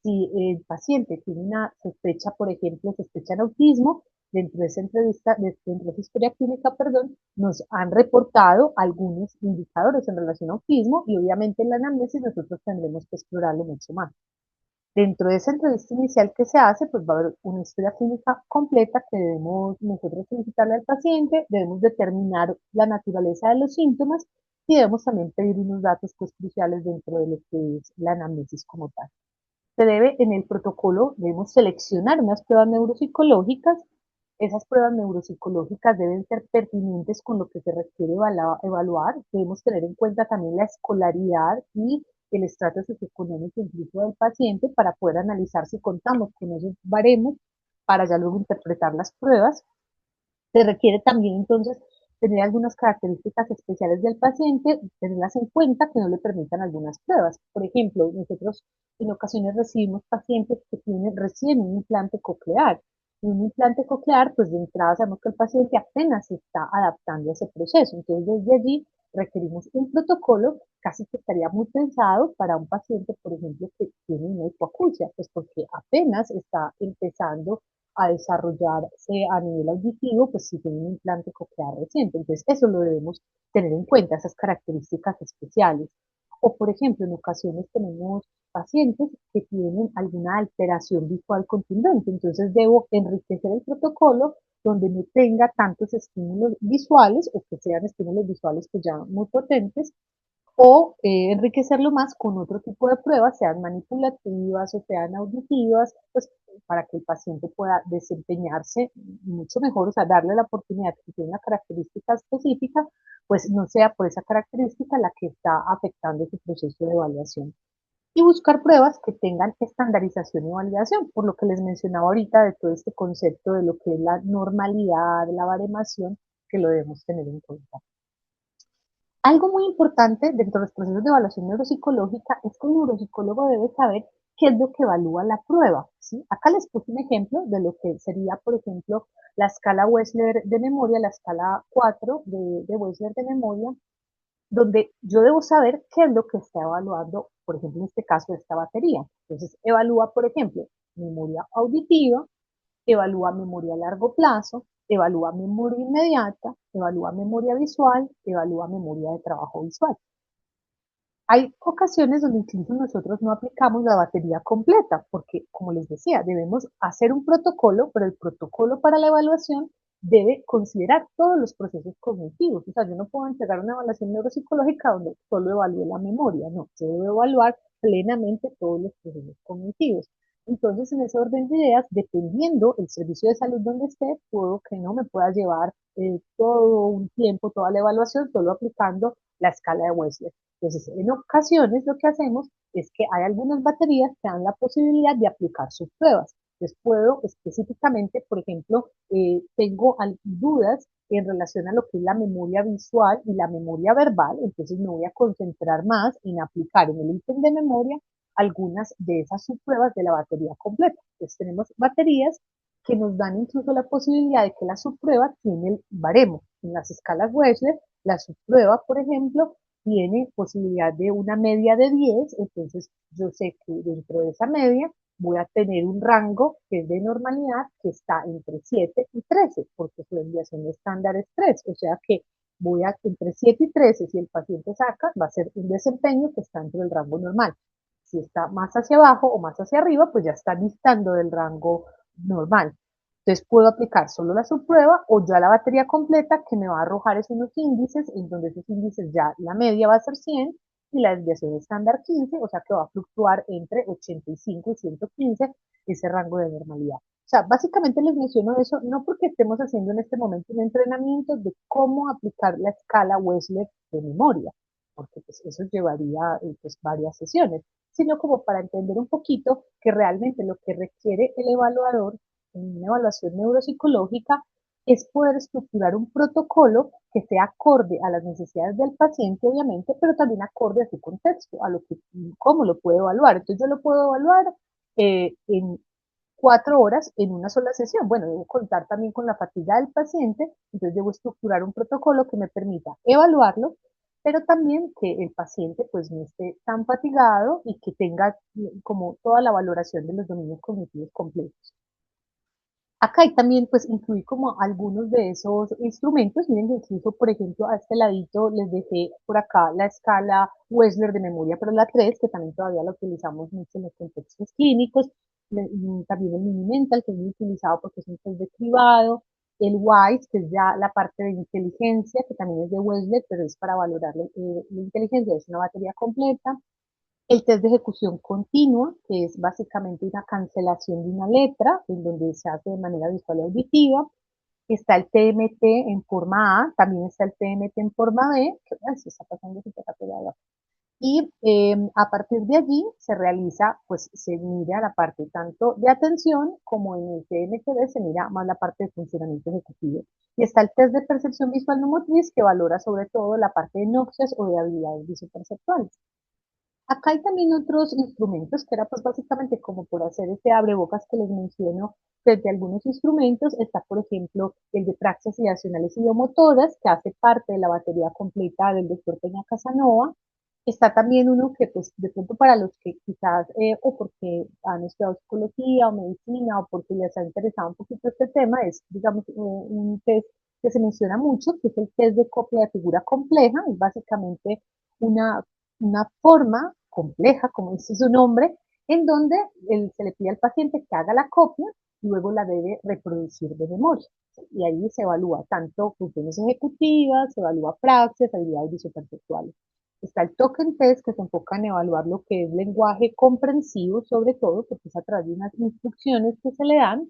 si el paciente tiene una sospecha, por ejemplo, sospecha en autismo, dentro de esa entrevista, dentro de esa historia clínica, perdón, nos han reportado algunos indicadores en relación a autismo y obviamente en la anamnesis nosotros tendremos que explorarlo mucho más. Dentro de esa entrevista inicial que se hace, pues va a haber una historia clínica completa que debemos nosotros solicitarle al paciente, debemos determinar la naturaleza de los síntomas y debemos también pedir unos datos pues, cruciales dentro de lo que es la anamnesis como tal. Se debe, en el protocolo, debemos seleccionar unas pruebas neuropsicológicas. Esas pruebas neuropsicológicas deben ser pertinentes con lo que se requiere evaluar. Debemos tener en cuenta también la escolaridad y el estrato socioeconómico incluso del paciente para poder analizar si contamos con esos baremos para ya luego interpretar las pruebas. Se requiere también entonces tener algunas características especiales del paciente, tenerlas en cuenta que no le permitan algunas pruebas. Por ejemplo, nosotros en ocasiones recibimos pacientes que tienen recién un implante coclear. Y un implante coclear, pues de entrada sabemos que el paciente apenas se está adaptando a ese proceso. Entonces, desde allí requerimos un protocolo casi que estaría muy pensado para un paciente, por ejemplo, que tiene una hipoacusia, pues porque apenas está empezando a desarrollarse a nivel auditivo, pues si tiene un implante coclear reciente. Entonces, eso lo debemos tener en cuenta, esas características especiales. O, por ejemplo, en ocasiones tenemos pacientes que tienen alguna alteración visual contundente, entonces debo enriquecer el protocolo donde no tenga tantos estímulos visuales o que sean estímulos visuales pues ya muy potentes o enriquecerlo más con otro tipo de pruebas, sean manipulativas o sean auditivas, pues para que el paciente pueda desempeñarse mucho mejor, o sea, darle la oportunidad que tiene una característica específica, pues no sea por esa característica la que está afectando su proceso de evaluación. Y buscar pruebas que tengan estandarización y validación, por lo que les mencionaba ahorita de todo este concepto de lo que es la normalidad, la baremación, que lo debemos tener en cuenta. Algo muy importante dentro de los procesos de evaluación neuropsicológica es que el neuropsicólogo debe saber qué es lo que evalúa la prueba, ¿sí? Acá les puse un ejemplo de lo que sería, por ejemplo, la escala Wechsler de memoria, la escala 4 de Wechsler de memoria, donde yo debo saber qué es lo que está evaluando, por ejemplo, en este caso, esta batería. Entonces, evalúa, por ejemplo, memoria auditiva, evalúa memoria a largo plazo, evalúa memoria inmediata, evalúa memoria visual, evalúa memoria de trabajo visual. Hay ocasiones donde incluso nosotros no aplicamos la batería completa, porque, como les decía, debemos hacer un protocolo, pero el protocolo para la evaluación debe considerar todos los procesos cognitivos. O sea, yo no puedo entregar una evaluación neuropsicológica donde solo evalúe la memoria, no, yo debo evaluar plenamente todos los procesos cognitivos. Entonces, en ese orden de ideas, dependiendo el servicio de salud donde esté, puedo que no me pueda llevar todo un tiempo, toda la evaluación, solo aplicando la escala de Wechsler. Entonces, en ocasiones lo que hacemos es que hay algunas baterías que dan la posibilidad de aplicar sus pruebas. Entonces, puedo específicamente, por ejemplo, tengo dudas en relación a lo que es la memoria visual y la memoria verbal, entonces me voy a concentrar más en aplicar en el ítem de memoria algunas de esas subpruebas de la batería completa. Entonces, tenemos baterías que nos dan incluso la posibilidad de que la subprueba tiene el baremo. En las escalas Wechsler, la subprueba, por ejemplo, tiene posibilidad de una media de 10, entonces yo sé que dentro de esa media voy a tener un rango que es de normalidad que está entre 7 y 13, porque su desviación estándar es 3, o sea que voy a entre 7 y 13, si el paciente saca, va a ser un desempeño que está dentro del rango normal. Si está más hacia abajo o más hacia arriba, pues ya está distando del rango normal. Entonces puedo aplicar solo la subprueba o ya la batería completa que me va a arrojar esos unos índices, en donde esos índices ya la media va a ser 100 y la desviación estándar 15, o sea que va a fluctuar entre 85 y 115 ese rango de normalidad. O sea, básicamente les menciono eso no porque estemos haciendo en este momento un entrenamiento de cómo aplicar la escala Wechsler de memoria, porque pues, eso llevaría pues, varias sesiones, sino como para entender un poquito que realmente lo que requiere el evaluador en una evaluación neuropsicológica es poder estructurar un protocolo que sea acorde a las necesidades del paciente, obviamente, pero también acorde a su contexto, a lo que, cómo lo puedo evaluar. Entonces yo lo puedo evaluar en 4 horas en una sola sesión. Bueno, debo contar también con la fatiga del paciente, entonces debo estructurar un protocolo que me permita evaluarlo, pero también que el paciente pues no esté tan fatigado y que tenga como toda la valoración de los dominios cognitivos completos. Acá hay también, pues, incluí como algunos de esos instrumentos. Miren que incluso, por ejemplo, a este ladito les dejé por acá la escala Wechsler de memoria, pero la 3 que también todavía la utilizamos mucho en los contextos clínicos. También el mini mental, que es muy utilizado porque es un test de cribado. El WISE, que es ya la parte de inteligencia, que también es de Wechsler, pero es para valorar la inteligencia, es una batería completa. El test de ejecución continua, que es básicamente una cancelación de una letra, en donde se hace de manera visual y auditiva. Está el TMT en forma A, también está el TMT en forma B, que se está pasando súper rápido. Y a partir de allí se realiza, pues se mira la parte tanto de atención como en el TMTB se mira más la parte de funcionamiento ejecutivo. Y está el test de percepción visual no motriz que valora sobre todo la parte de nocias o de habilidades visoperceptuales. Acá hay también otros instrumentos que era pues básicamente como por hacer este abrebocas que les menciono frente a algunos instrumentos. Está por ejemplo el de praxias ideacionales y biomotoras que hace parte de la batería completa del doctor Peña Casanova. Está también uno que pues de pronto para los que quizás o porque han estudiado psicología o medicina o porque les ha interesado un poquito este tema es digamos un test que se menciona mucho que es el test de copia de figura compleja. Es básicamente una una forma compleja, como dice su nombre, en donde se le pide al paciente que haga la copia y luego la debe reproducir de memoria. Y ahí se evalúa tanto funciones ejecutivas, se evalúa praxias, habilidades visoperceptuales. Está el token test, que se enfoca en evaluar lo que es lenguaje comprensivo, sobre todo, porque es a través de unas instrucciones que se le dan.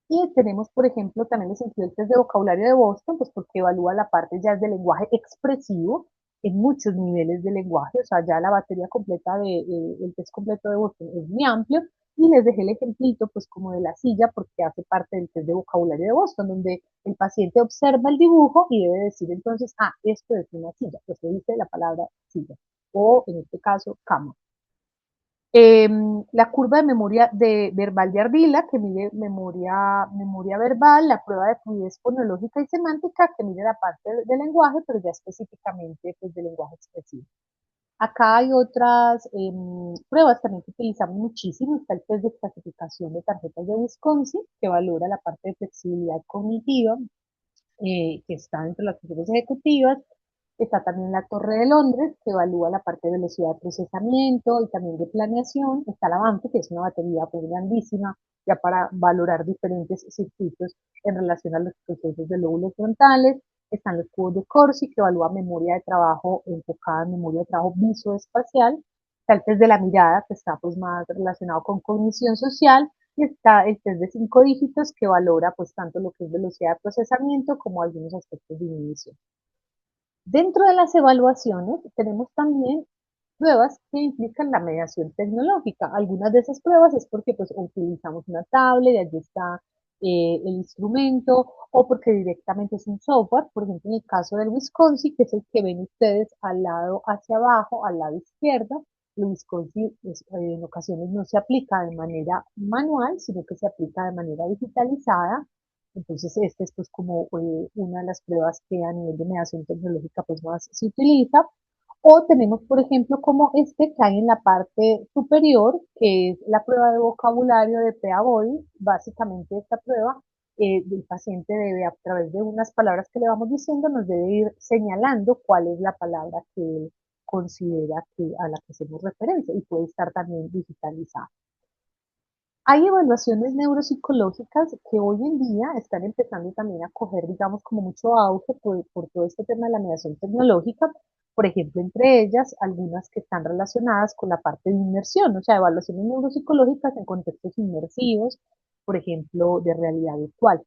Y tenemos, por ejemplo, también los incluye el test de vocabulario de Boston, pues porque evalúa la parte ya del lenguaje expresivo en muchos niveles de lenguaje, o sea, ya la batería completa el test completo de Boston es muy amplio. Y les dejé el ejemplito, pues como de la silla, porque hace parte del test de vocabulario de Boston, donde el paciente observa el dibujo y debe decir entonces, ah, esto es una silla, pues se dice la palabra silla, o en este caso, cama. La curva de memoria verbal de Ardila, que mide memoria verbal, la prueba de fluidez fonológica y semántica, que mide la parte del lenguaje, pero ya específicamente pues, del lenguaje expresivo. Acá hay otras pruebas también que utilizamos muchísimo. Está el test de clasificación de tarjetas de Wisconsin, que valora la parte de flexibilidad cognitiva, que está dentro de las funciones ejecutivas. Está también la Torre de Londres, que evalúa la parte de velocidad de procesamiento y también de planeación. Está la Banco, que es una batería pues, grandísima, ya para valorar diferentes circuitos en relación a los procesos de lóbulos frontales. Están los cubos de Corsi, que evalúa memoria de trabajo enfocada en memoria de trabajo visoespacial. Está el test de la mirada, que está pues, más relacionado con cognición social. Y está el test de 5 dígitos, que valora pues, tanto lo que es velocidad de procesamiento como algunos aspectos de inhibición. Dentro de las evaluaciones tenemos también pruebas que implican la mediación tecnológica. Algunas de esas pruebas es porque pues, utilizamos una tablet y allí está el instrumento, o porque directamente es un software. Por ejemplo, en el caso del Wisconsin, que es el que ven ustedes al lado hacia abajo, al lado izquierdo, el Wisconsin pues, en ocasiones no se aplica de manera manual, sino que se aplica de manera digitalizada. Entonces, esta es pues como una de las pruebas que a nivel de mediación tecnológica pues más se utiliza. O tenemos, por ejemplo, como este que hay en la parte superior, que es la prueba de vocabulario de PEA Body. Básicamente esta prueba, el paciente debe, a través de unas palabras que le vamos diciendo, nos debe ir señalando cuál es la palabra que él considera que, a la que hacemos referencia, y puede estar también digitalizada. Hay evaluaciones neuropsicológicas que hoy en día están empezando también a coger, digamos, como mucho auge por todo este tema de la mediación tecnológica. Por ejemplo, entre ellas, algunas que están relacionadas con la parte de inmersión, o sea, evaluaciones neuropsicológicas en contextos inmersivos, por ejemplo, de realidad virtual.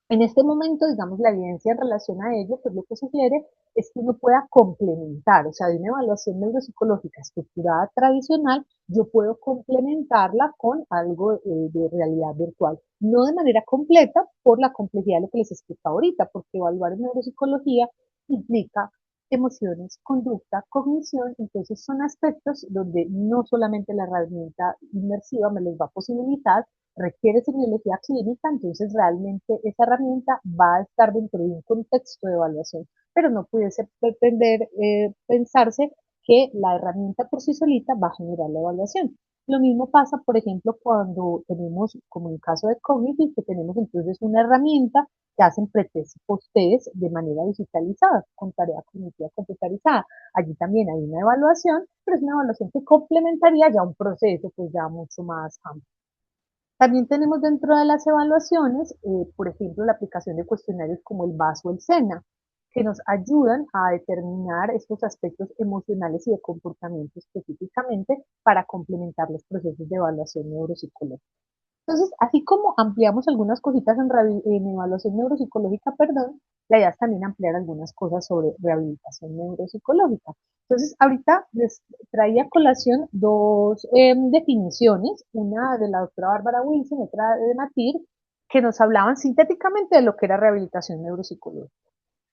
En este momento, digamos, la evidencia en relación a ello, pues lo que sugiere es que uno pueda complementar, o sea, de una evaluación neuropsicológica estructurada tradicional, yo puedo complementarla con algo de realidad virtual. No de manera completa, por la complejidad de lo que les explico ahorita, porque evaluar en neuropsicología implica emociones, conducta, cognición. Entonces son aspectos donde no solamente la herramienta inmersiva me los va a posibilitar, requiere semiología clínica. Entonces realmente esa herramienta va a estar dentro de un contexto de evaluación, pero no pudiese pretender pensarse que la herramienta por sí solita va a generar la evaluación. Lo mismo pasa, por ejemplo, cuando tenemos, como en el caso de Cognitive, que tenemos entonces una herramienta que hacen pretest y post-test de manera digitalizada, con tarea cognitiva computarizada. Allí también hay una evaluación, pero es una evaluación que complementaría ya un proceso pues ya mucho más amplio. También tenemos dentro de las evaluaciones, por ejemplo, la aplicación de cuestionarios como el VAS o el SENA, que nos ayudan a determinar estos aspectos emocionales y de comportamiento específicamente para complementar los procesos de evaluación neuropsicológica. Entonces, así como ampliamos algunas cositas en evaluación neuropsicológica, perdón, la idea es también ampliar algunas cosas sobre rehabilitación neuropsicológica. Entonces, ahorita les traía a colación dos definiciones, una de la doctora Bárbara Wilson, otra de Matir, que nos hablaban sintéticamente de lo que era rehabilitación neuropsicológica.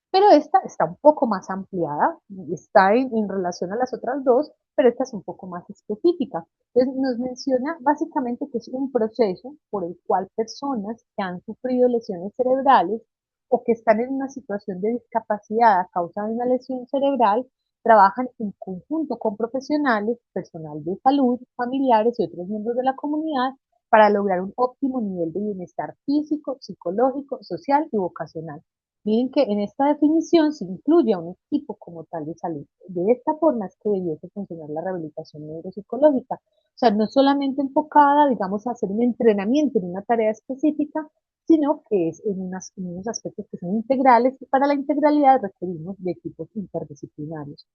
Pero esta está un poco más ampliada, está en relación a las otras dos, pero esta es un poco más específica. Entonces nos menciona básicamente que es un proceso por el cual personas que han sufrido lesiones cerebrales o que están en una situación de discapacidad a causa de una lesión cerebral trabajan en conjunto con profesionales, personal de salud, familiares y otros miembros de la comunidad para lograr un óptimo nivel de bienestar físico, psicológico, social y vocacional. Miren que en esta definición se incluye a un equipo como tal de salud. De esta forma es que debiese funcionar la rehabilitación neuropsicológica. O sea, no solamente enfocada, digamos, a hacer un entrenamiento en una tarea específica, sino que es en unos aspectos que son integrales, y para la integralidad requerimos de equipos interdisciplinarios.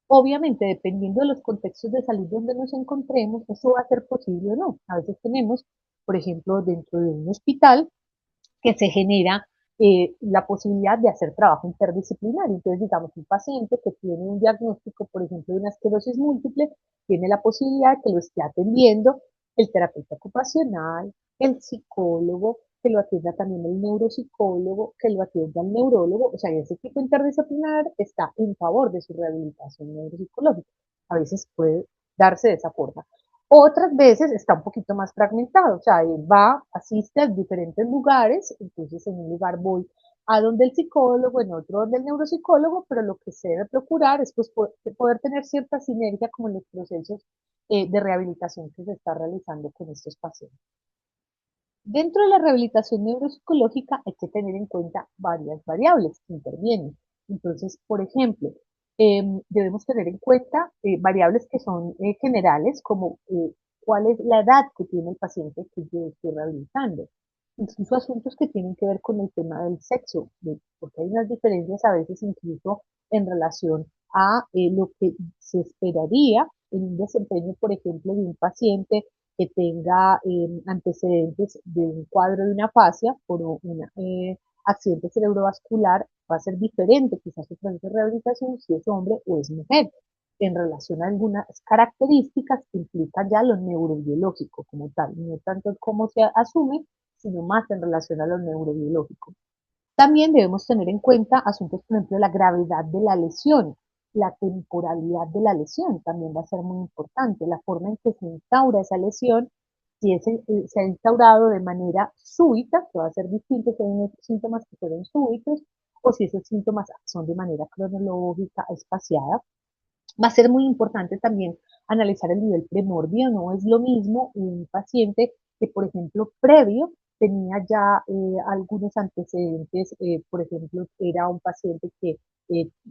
Obviamente, dependiendo de los contextos de salud donde nos encontremos, eso va a ser posible o no. A veces tenemos, por ejemplo, dentro de un hospital, que se genera la posibilidad de hacer trabajo interdisciplinario. Entonces, digamos, un paciente que tiene un diagnóstico, por ejemplo, de una esclerosis múltiple, tiene la posibilidad de que lo esté atendiendo el terapeuta ocupacional, el psicólogo, que lo atienda también el neuropsicólogo, que lo atienda el neurólogo. O sea, ese equipo interdisciplinar está en favor de su rehabilitación neuropsicológica. A veces puede darse de esa forma. Otras veces está un poquito más fragmentado, o sea, él va, asiste a diferentes lugares, entonces en un lugar voy a donde el psicólogo, en otro donde el neuropsicólogo, pero lo que se debe procurar es pues, poder tener cierta sinergia como en los procesos de rehabilitación que se está realizando con estos pacientes. Dentro de la rehabilitación neuropsicológica hay que tener en cuenta varias variables que intervienen. Entonces, por ejemplo, debemos tener en cuenta variables que son generales, como cuál es la edad que tiene el paciente que yo estoy rehabilitando. Incluso asuntos que tienen que ver con el tema del sexo, porque hay unas diferencias a veces incluso en relación a lo que se esperaría en un desempeño, por ejemplo, de un paciente que tenga antecedentes de un cuadro de una fascia por un accidente cerebrovascular, va a ser diferente quizás su proceso de rehabilitación si es hombre o es mujer, en relación a algunas características que implican ya lo neurobiológico como tal, no tanto cómo se asume, sino más en relación a lo neurobiológico. También debemos tener en cuenta asuntos, por ejemplo, la gravedad de la lesión, la temporalidad de la lesión también va a ser muy importante, la forma en que se instaura esa lesión, si se ha instaurado de manera súbita, que va a ser distinto si hay unos síntomas que fueron súbitos, o si esos síntomas son de manera cronológica, espaciada. Va a ser muy importante también analizar el nivel premordio, no es lo mismo un paciente que, por ejemplo, previo tenía ya algunos antecedentes, por ejemplo, era un paciente que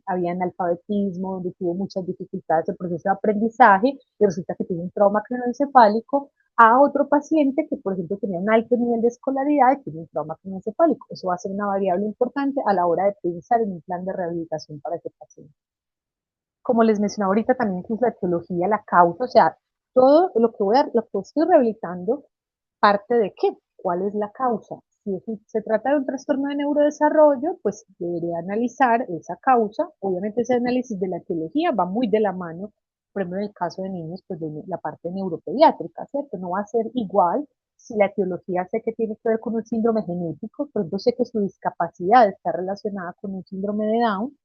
había analfabetismo, donde tuvo muchas dificultades en el proceso de aprendizaje y resulta que tiene un trauma craneoencefálico, a otro paciente que, por ejemplo, tenía un alto nivel de escolaridad y tiene un trauma craneoencefálico. Eso va a ser una variable importante a la hora de pensar en un plan de rehabilitación para ese paciente. Como les mencionaba ahorita, también incluso la etiología, la causa, o sea, todo lo que estoy rehabilitando parte de qué, cuál es la causa. Si se trata de un trastorno de neurodesarrollo, pues debería analizar esa causa. Obviamente ese análisis de la etiología va muy de la mano, por ejemplo, en el caso de niños, pues de la parte neuropediátrica, ¿cierto? No va a ser igual si la etiología sé que tiene que ver con un síndrome genético, por ejemplo, sé que su discapacidad está relacionada con un síndrome de Down,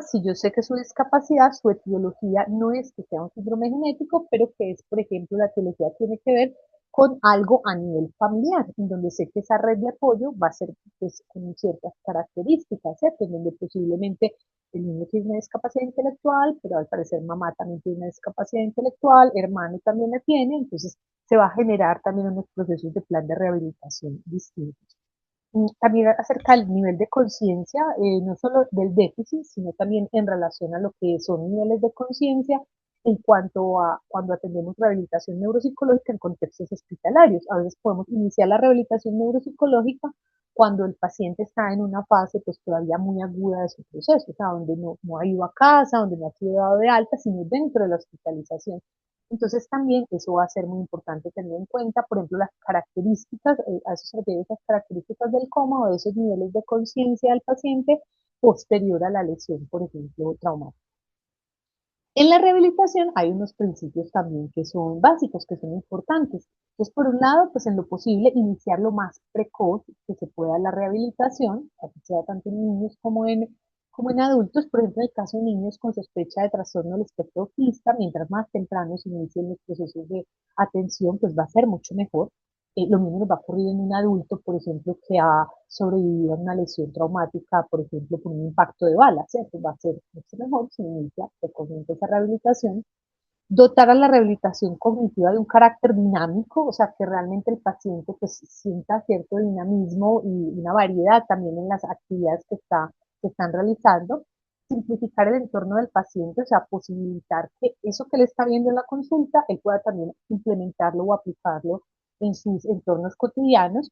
si yo sé que su discapacidad, su etiología no es que sea un síndrome genético, pero que es, por ejemplo, la etiología tiene que ver con algo a nivel familiar, en donde sé que esa red de apoyo va a ser pues, con ciertas características, ¿cierto? En donde posiblemente el niño tiene una discapacidad intelectual, pero al parecer mamá también tiene una discapacidad intelectual, hermano también la tiene, entonces se va a generar también unos procesos de plan de rehabilitación distintos. También acerca del nivel de conciencia, no solo del déficit, sino también en relación a lo que son niveles de conciencia en cuanto a cuando atendemos rehabilitación neuropsicológica en contextos hospitalarios. A veces podemos iniciar la rehabilitación neuropsicológica cuando el paciente está en una fase pues todavía muy aguda de su proceso, o sea, donde no ha ido a casa, donde no ha sido dado de alta, sino dentro de la hospitalización. Entonces también eso va a ser muy importante tener en cuenta, por ejemplo, las características, a eso se refiere esas características del coma o de esos niveles de conciencia del paciente posterior a la lesión, por ejemplo, traumática. En la rehabilitación hay unos principios también que son básicos, que son importantes. Entonces, por un lado, pues en lo posible, iniciar lo más precoz que se pueda la rehabilitación, así sea tanto en niños como en adultos. Por ejemplo, en el caso de niños con sospecha de trastorno del espectro autista, mientras más temprano se inicien los procesos de atención, pues va a ser mucho mejor. Lo mismo nos va a ocurrir en un adulto, por ejemplo, que ha sobrevivido a una lesión traumática, por ejemplo, por un impacto de bala, ¿cierto? Va a ser mucho mejor si inicia precocemente esa rehabilitación. Dotar a la rehabilitación cognitiva de un carácter dinámico, o sea, que realmente el paciente pues sienta cierto dinamismo y una variedad también en las actividades que están realizando. Simplificar el entorno del paciente, o sea, posibilitar que eso que él está viendo en la consulta, él pueda también implementarlo o aplicarlo en sus entornos cotidianos.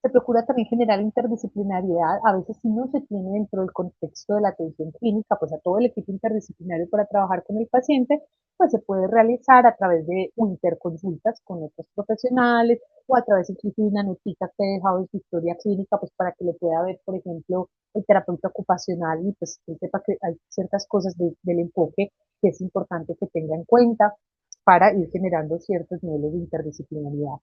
Se procura también generar interdisciplinariedad. A veces si no se tiene dentro del contexto de la atención clínica, pues a todo el equipo interdisciplinario para trabajar con el paciente, pues se puede realizar a través de interconsultas con otros profesionales o a través incluso de una notita que he dejado en su historia clínica, pues para que lo pueda ver, por ejemplo, el terapeuta ocupacional y pues que sepa que hay ciertas cosas del enfoque que es importante que tenga en cuenta para ir generando ciertos niveles de interdisciplinaridad.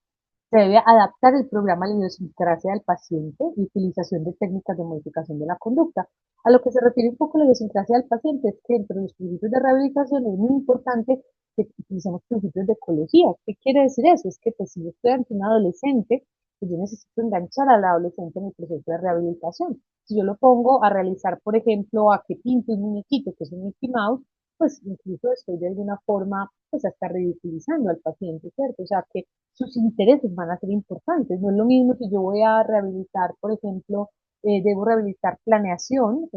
Se debe adaptar el programa a la idiosincrasia del paciente y utilización de técnicas de modificación de la conducta. A lo que se refiere un poco la idiosincrasia del paciente es que entre los principios de rehabilitación es muy importante que utilicemos principios de ecología. ¿Qué quiere decir eso? Es que pues, si yo estoy ante un adolescente, pues yo necesito enganchar al adolescente en el proceso de rehabilitación. Si yo lo pongo a realizar, por ejemplo, a que pinte un muñequito, que es un Mickey Mouse, pues incluso estoy de alguna forma pues hasta ridiculizando al paciente, ¿cierto? O sea, que sus intereses van a ser importantes. No es lo mismo si yo voy a rehabilitar, por ejemplo, debo rehabilitar planeación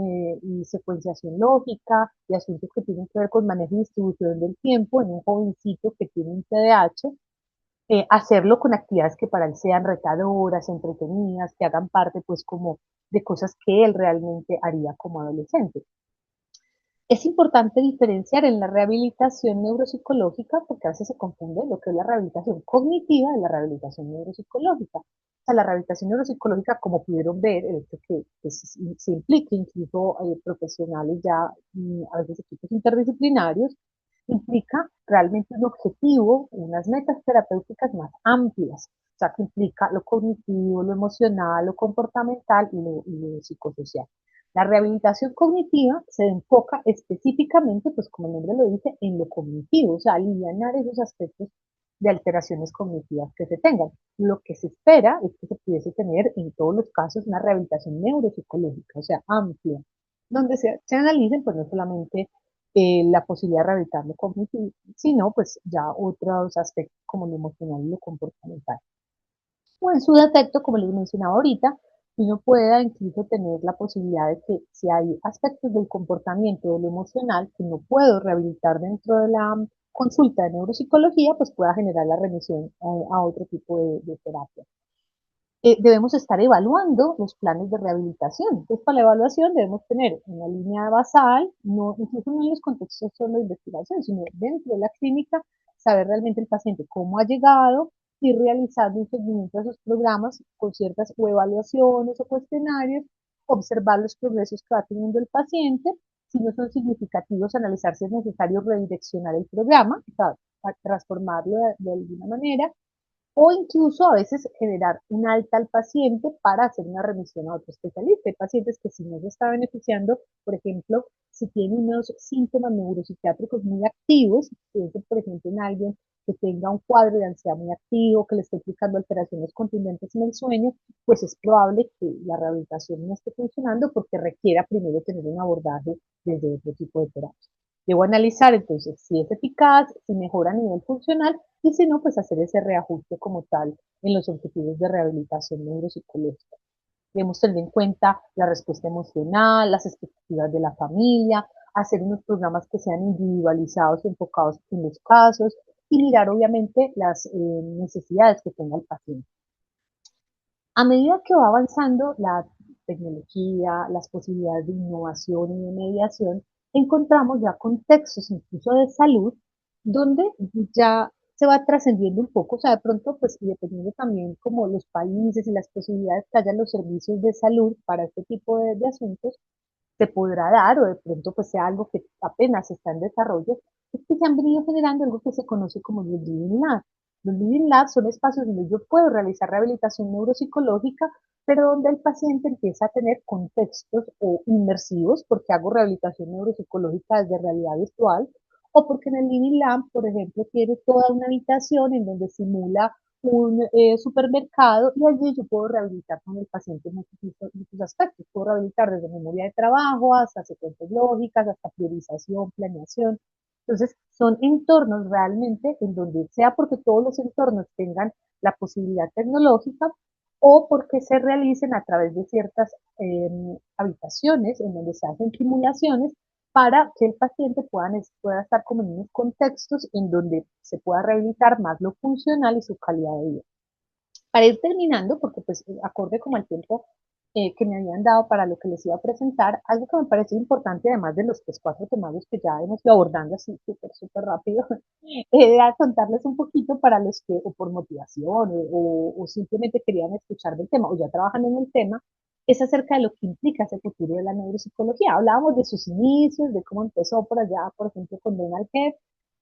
y secuenciación lógica y asuntos que tienen que ver con manejo y distribución del tiempo en un jovencito que tiene un TDAH, hacerlo con actividades que para él sean retadoras, entretenidas, que hagan parte pues como de cosas que él realmente haría como adolescente. Es importante diferenciar en la rehabilitación neuropsicológica porque a veces se confunde lo que es la rehabilitación cognitiva de la rehabilitación neuropsicológica. O sea, la rehabilitación neuropsicológica, como pudieron ver, el hecho que se implique incluso profesionales ya, a veces equipos interdisciplinarios, implica realmente un objetivo, unas metas terapéuticas más amplias. O sea, que implica lo cognitivo, lo emocional, lo comportamental y lo psicosocial. La rehabilitación cognitiva se enfoca específicamente, pues como el nombre lo dice, en lo cognitivo, o sea, aliviar esos aspectos de alteraciones cognitivas que se tengan. Lo que se espera es que se pudiese tener en todos los casos una rehabilitación neuropsicológica, o sea, amplia, donde se analicen pues no solamente la posibilidad de rehabilitar lo cognitivo, sino pues ya otros aspectos como lo emocional y lo comportamental. O en su defecto, como les mencionaba ahorita, uno pueda incluso tener la posibilidad de que si hay aspectos del comportamiento o de lo emocional que no puedo rehabilitar dentro de la consulta de neuropsicología, pues pueda generar la remisión a otro tipo de terapia. Debemos estar evaluando los planes de rehabilitación. Entonces, para la evaluación debemos tener una línea basal, no, incluso no en los contextos solo de investigación, sino dentro de la clínica, saber realmente el paciente cómo ha llegado y realizando un seguimiento de esos programas con ciertas o evaluaciones o cuestionarios, observar los progresos que va teniendo el paciente, si no son significativos, analizar si es necesario redireccionar el programa, o sea, transformarlo de alguna manera, o incluso a veces generar un alta al paciente para hacer una remisión a otro especialista. Hay pacientes que si no se está beneficiando, por ejemplo, si tiene unos síntomas neuropsiquiátricos muy activos, piensen por ejemplo en alguien que tenga un cuadro de ansiedad muy activo, que le esté aplicando alteraciones contundentes en el sueño, pues es probable que la rehabilitación no esté funcionando porque requiera primero tener un abordaje desde otro tipo de terapia. Debo analizar entonces si es eficaz, si mejora a nivel funcional y si no, pues hacer ese reajuste como tal en los objetivos de rehabilitación neuropsicológica. Debemos tener en cuenta la respuesta emocional, las expectativas de la familia, hacer unos programas que sean individualizados, enfocados en los casos y mirar obviamente las necesidades que tenga el paciente. A medida que va avanzando la tecnología, las posibilidades de innovación y de mediación, encontramos ya contextos incluso de salud donde ya se va trascendiendo un poco, o sea, de pronto, pues, y dependiendo también como los países y las posibilidades que haya los servicios de salud para este tipo de asuntos, se podrá dar o de pronto pues sea algo que apenas está en desarrollo, es que se han venido generando algo que se conoce como los Living Labs. Los Living Labs son espacios donde yo puedo realizar rehabilitación neuropsicológica, pero donde el paciente empieza a tener contextos o inmersivos, porque hago rehabilitación neuropsicológica desde realidad virtual, o porque en el Living Lab, por ejemplo, tiene toda una habitación en donde simula un supermercado y allí yo puedo rehabilitar con el paciente en muchos aspectos. Puedo rehabilitar desde memoria de trabajo hasta secuencias lógicas, hasta priorización, planeación. Entonces, son entornos realmente en donde sea porque todos los entornos tengan la posibilidad tecnológica o porque se realicen a través de ciertas habitaciones en donde se hacen simulaciones para que el paciente pueda estar como en unos contextos en donde se pueda rehabilitar más lo funcional y su calidad de vida. Para ir terminando, porque pues acorde como al tiempo que me habían dado para lo que les iba a presentar, algo que me parece importante, además de los pues, cuatro temarios que ya hemos ido abordando así súper rápido, era contarles un poquito para los que o por motivación o simplemente querían escuchar del tema o ya trabajan en el tema, es acerca de lo que implica ese futuro de la neuropsicología. Hablábamos de sus inicios, de cómo empezó por allá, por ejemplo, con Donald Hebb,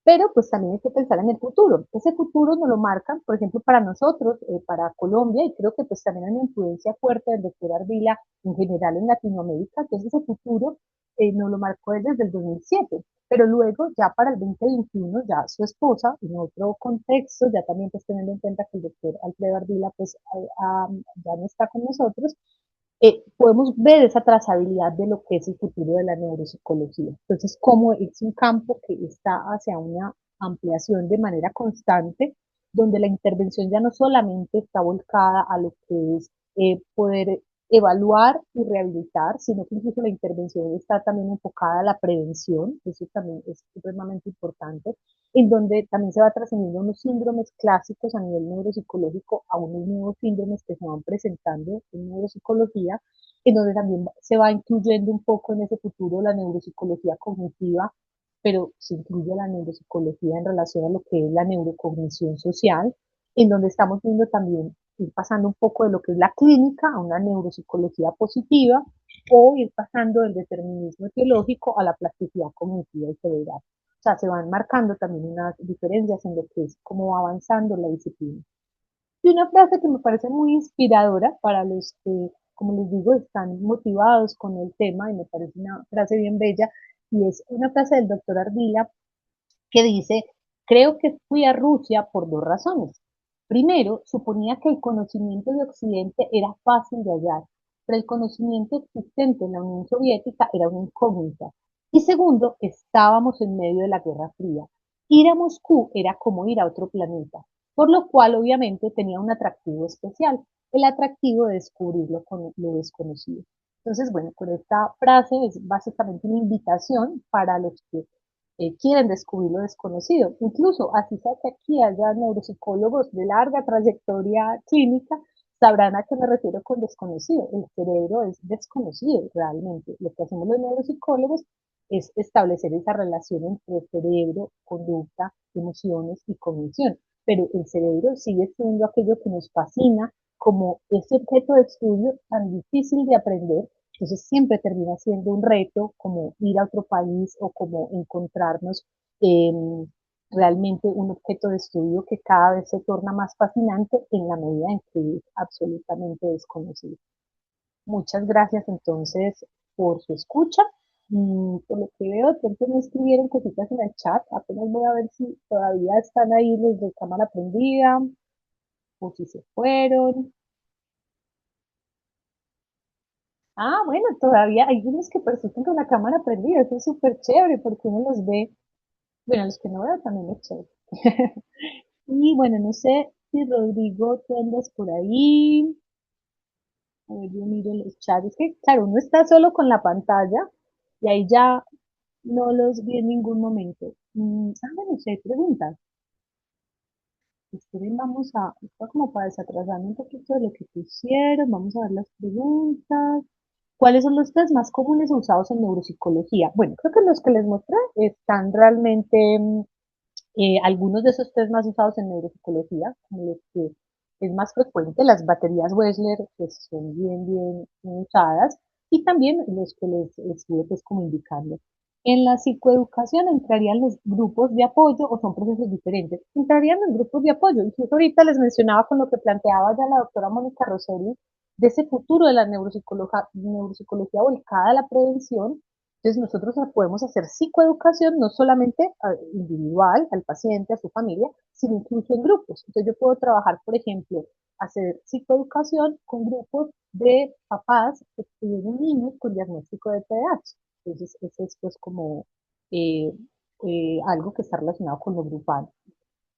pero pues también hay que pensar en el futuro. Ese futuro nos lo marcan, por ejemplo, para nosotros, para Colombia, y creo que pues también hay una influencia fuerte del doctor Ardila en general en Latinoamérica, entonces ese futuro nos lo marcó él desde el 2007, pero luego ya para el 2021 ya su esposa, en otro contexto, ya también pues teniendo en cuenta que el doctor Alfredo Ardila pues ya no está con nosotros, podemos ver esa trazabilidad de lo que es el futuro de la neuropsicología. Entonces, como es un campo que está hacia una ampliación de manera constante, donde la intervención ya no solamente está volcada a lo que es poder evaluar y rehabilitar, sino que incluso la intervención está también enfocada a la prevención, eso también es supremamente importante, en donde también se va trascendiendo unos síndromes clásicos a nivel neuropsicológico a unos nuevos síndromes que se van presentando en neuropsicología, en donde también se va incluyendo un poco en ese futuro la neuropsicología cognitiva, pero se incluye la neuropsicología en relación a lo que es la neurocognición social, en donde estamos viendo también ir pasando un poco de lo que es la clínica a una neuropsicología positiva o ir pasando del determinismo etiológico a la plasticidad cognitiva y cerebral. O sea, se van marcando también unas diferencias en lo que es cómo va avanzando la disciplina. Y una frase que me parece muy inspiradora para los que, como les digo, están motivados con el tema, y me parece una frase bien bella, y es una frase del doctor Ardila que dice, creo que fui a Rusia por dos razones. Primero, suponía que el conocimiento de Occidente era fácil de hallar, pero el conocimiento existente en la Unión Soviética era una incógnita. Y segundo, estábamos en medio de la Guerra Fría. Ir a Moscú era como ir a otro planeta, por lo cual obviamente tenía un atractivo especial, el atractivo de descubrir lo desconocido. Entonces, bueno, con esta frase es básicamente una invitación para los que quieren descubrir lo desconocido. Incluso, así sea que aquí haya neuropsicólogos de larga trayectoria clínica, sabrán a qué me refiero con desconocido. El cerebro es desconocido realmente. Lo que hacemos los neuropsicólogos es establecer esa relación entre cerebro, conducta, emociones y cognición. Pero el cerebro sigue siendo aquello que nos fascina como ese objeto de estudio tan difícil de aprender, entonces siempre termina siendo un reto como ir a otro país o como encontrarnos eh, realmente un objeto de estudio que cada vez se torna más fascinante en la medida en que es absolutamente desconocido. Muchas gracias entonces por su escucha. Por lo que veo, entonces me escribieron cositas en el chat. Apenas voy a ver si todavía están ahí los de cámara prendida o si se fueron. Ah, bueno, todavía hay unos que persisten con la cámara prendida, eso es súper chévere porque uno los ve, bueno, los que no veo también es chévere. Y bueno, no sé si Rodrigo, tú andas por ahí, a ver, yo miro los chats, es que claro, uno está solo con la pantalla y ahí ya no los vi en ningún momento. Bueno, si hay preguntas, esperen, vamos a, esto como para desatrasarme un poquito de lo que pusieron, vamos a ver las preguntas. ¿Cuáles son los test más comunes usados en neuropsicología? Bueno, creo que los que les mostré están realmente, algunos de esos test más usados en neuropsicología, como los que es más frecuente, las baterías Wechsler, que son bien usadas, y también los que les estuve pues como indicando. En la psicoeducación entrarían los grupos de apoyo o son procesos diferentes. Entrarían los grupos de apoyo. Incluso ahorita les mencionaba con lo que planteaba ya la doctora Mónica Roseri de ese futuro de la neuropsicología volcada a la prevención. Entonces nosotros podemos hacer psicoeducación no solamente individual, al paciente, a su familia, sino incluso en grupos. Entonces yo puedo trabajar, por ejemplo, hacer psicoeducación con grupos de papás que tienen niños con diagnóstico de TDAH. Entonces eso es pues como eh, algo que está relacionado con lo grupal.